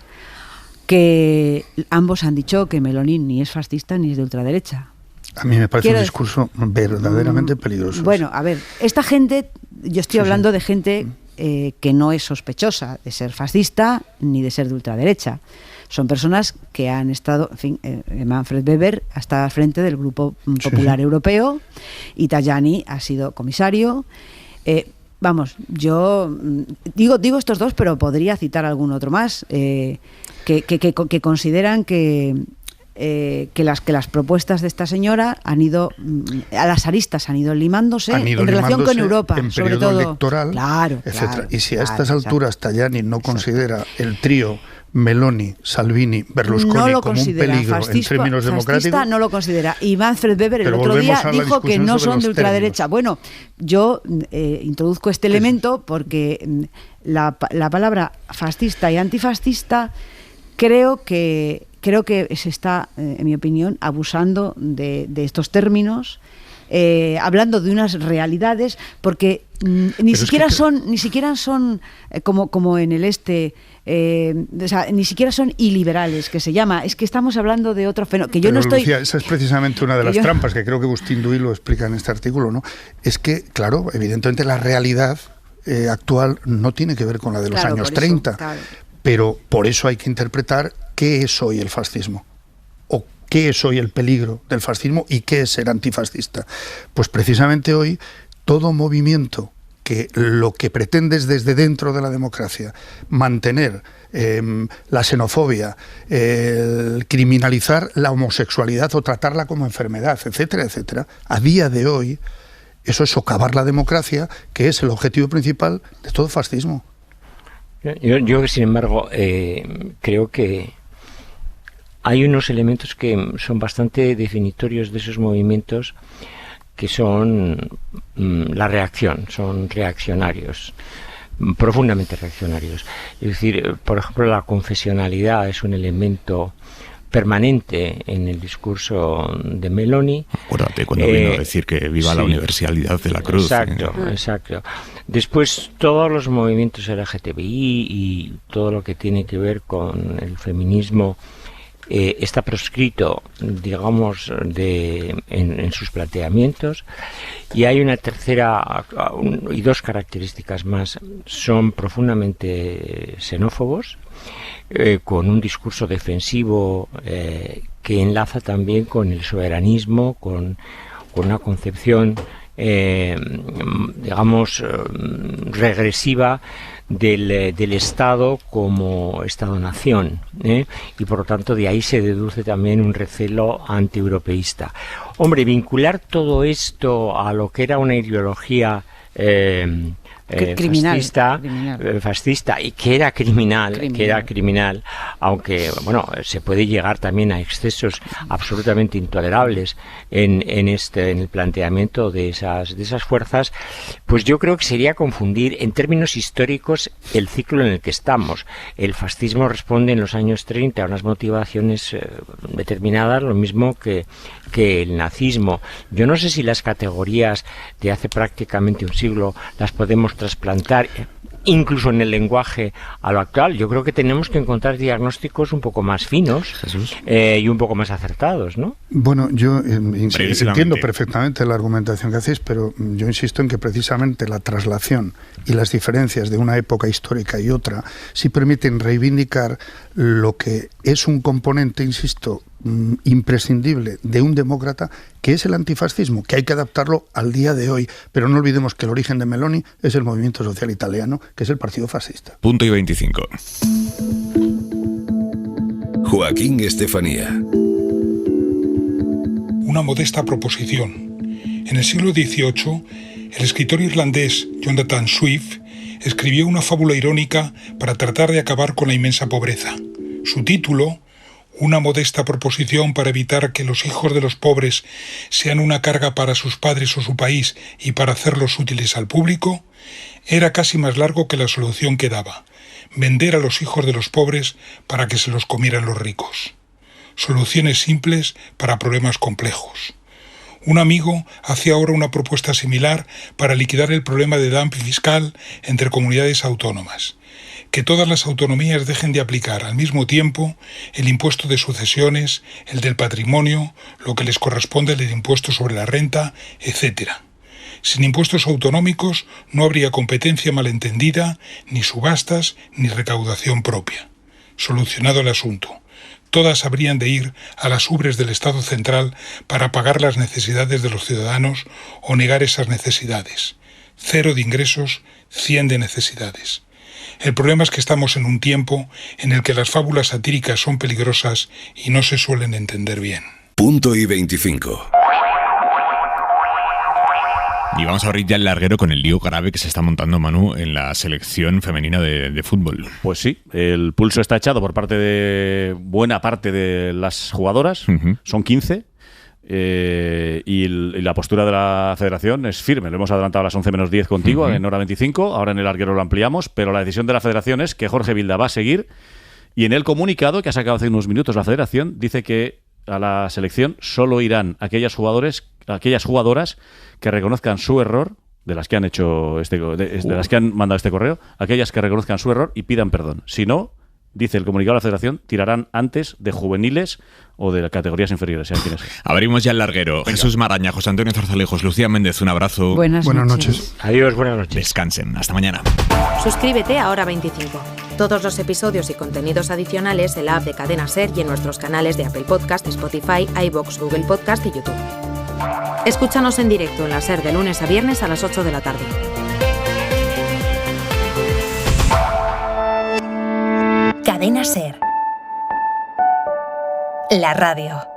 que ambos han dicho que Meloni ni es fascista ni es de ultraderecha. A mí me parece un discurso verdaderamente peligroso. Bueno, a ver, esta gente, yo estoy hablando de gente que no es sospechosa de ser fascista ni de ser de ultraderecha. Son personas que han estado, en fin, Manfred Weber ha estado al frente del Grupo Popular Europeo y Tajani ha sido comisario. Vamos, yo digo estos dos, pero podría citar algún otro más que consideran que las propuestas de esta señora han ido a las aristas, han ido limándose en relación con Europa, en sobre periodo todo electoral, claro, etcétera. Claro, y si a estas alturas Tajani no considera el trío Meloni, Salvini, Berlusconi no como un peligro en términos democráticos, no lo considera. Y Manfred Weber el otro día dijo que no son de ultraderecha. Bueno, yo introduzco este elemento porque la palabra fascista y antifascista creo que se está, en mi opinión, abusando de estos términos, hablando de unas realidades, porque ni siquiera son como en el este, o sea, ni siquiera son iliberales, que se llama. Es que estamos hablando de otro fenómeno. Pero, Lucía, esa es precisamente una de las trampas que creo que Agustín-Duy lo explica en este artículo, ¿no? Es que, claro, evidentemente la realidad actual no tiene que ver con la de los años 30, claro. Pero por eso hay que interpretar qué es hoy el fascismo, o qué es hoy el peligro del fascismo y qué es ser antifascista. Pues precisamente hoy todo movimiento que lo que pretende es desde dentro de la democracia mantener la xenofobia, criminalizar la homosexualidad o tratarla como enfermedad, etcétera, etcétera, a día de hoy Eso es socavar la democracia, que es el objetivo principal de todo fascismo. Yo sin embargo, creo que hay unos elementos que son bastante definitorios de esos movimientos, que son la reacción, son reaccionarios, profundamente reaccionarios. Es decir, por ejemplo, la confesionalidad es un elemento permanente en el discurso de Meloni. Acuérdate cuando vino a decir que viva la universalidad de la cruz. Exacto, exacto. Después, todos los movimientos LGTBI y todo lo que tiene que ver con el feminismo está proscrito, digamos, en sus planteamientos. Y hay una tercera y dos características más. Son profundamente xenófobos, con un discurso defensivo que enlaza también con el soberanismo, con una concepción digamos regresiva del Estado como Estado-nación, y por lo tanto de ahí se deduce también un recelo antieuropeísta. Hombre, vincular todo esto a lo que era una ideología fascista y que era criminal, aunque bueno, se puede llegar también a excesos absolutamente intolerables en el planteamiento de esas fuerzas. Pues yo creo que sería confundir en términos históricos el ciclo en el que estamos. El fascismo responde en los años 30 a unas motivaciones determinadas, lo mismo que el nazismo. Yo no sé si las categorías de hace prácticamente un siglo las podemos trasplantar incluso en el lenguaje a lo actual. Yo creo que tenemos que encontrar diagnósticos un poco más finos y un poco más acertados, ¿no? Bueno, yo entiendo perfectamente la argumentación que hacéis, pero yo insisto en que precisamente la traslación y las diferencias de una época histórica y otra sí permiten reivindicar lo que es un componente, insisto, imprescindible de un demócrata, que es el antifascismo, que hay que adaptarlo al día de hoy. Pero no olvidemos que el origen de Meloni es el movimiento social italiano, que es el partido fascista. Punto y 25. Joaquín Estefanía. Una modesta proposición. En el siglo XVIII, el escritor irlandés Jonathan Swift escribió una fábula irónica para tratar de acabar con la inmensa pobreza. Su título, una modesta proposición para evitar que los hijos de los pobres sean una carga para sus padres o su país y para hacerlos útiles al público, era casi más largo que la solución que daba: vender a los hijos de los pobres para que se los comieran los ricos. Soluciones simples para problemas complejos. Un amigo hace ahora una propuesta similar para liquidar el problema de dumping fiscal entre comunidades autónomas. Que todas las autonomías dejen de aplicar al mismo tiempo el impuesto de sucesiones, el del patrimonio, lo que les corresponde del impuesto sobre la renta, etc. Sin impuestos autonómicos no habría competencia malentendida, ni subastas, ni recaudación propia. Solucionado el asunto. Todas habrían de ir a las ubres del Estado central para pagar las necesidades de los ciudadanos o negar esas necesidades. 0 de ingresos, 100 de necesidades. El problema es que estamos en un tiempo en el que las fábulas satíricas son peligrosas y no se suelen entender bien. Punto y 25. Y vamos a abrir ya el larguero con el lío grave que se está montando, Manu, en la selección femenina de fútbol. Pues sí, el pulso está echado por parte de buena parte de las jugadoras, son 15. Y la postura de la federación es firme. Lo hemos adelantado a las 11 menos 10 contigo, en hora 25. Ahora en el larguero lo ampliamos, pero la decisión de la federación es que Jorge Vilda va a seguir. Y en el comunicado que ha sacado hace unos minutos la federación dice que a la selección solo irán aquellas jugadoras que reconozcan su error, de las que han hecho de las que han mandado este correo, aquellas que reconozcan su error y pidan perdón. Si no, dice el comunicado de la federación, tirarán antes de juveniles o de categorías inferiores. Abrimos ya el larguero. Venga. Jesús Maraña, José Antonio Zarzalejos, Lucía Méndez, un abrazo. Buenas noches. Adiós, buenas noches. Descansen. Hasta mañana. Suscríbete a Hora 25. Todos los episodios y contenidos adicionales en la app de Cadena SER y en nuestros canales de Apple Podcast, Spotify, iVoox, Google Podcast y YouTube. Escúchanos en directo en la SER de lunes a viernes a las 8 de la tarde. Cadena SER. La radio.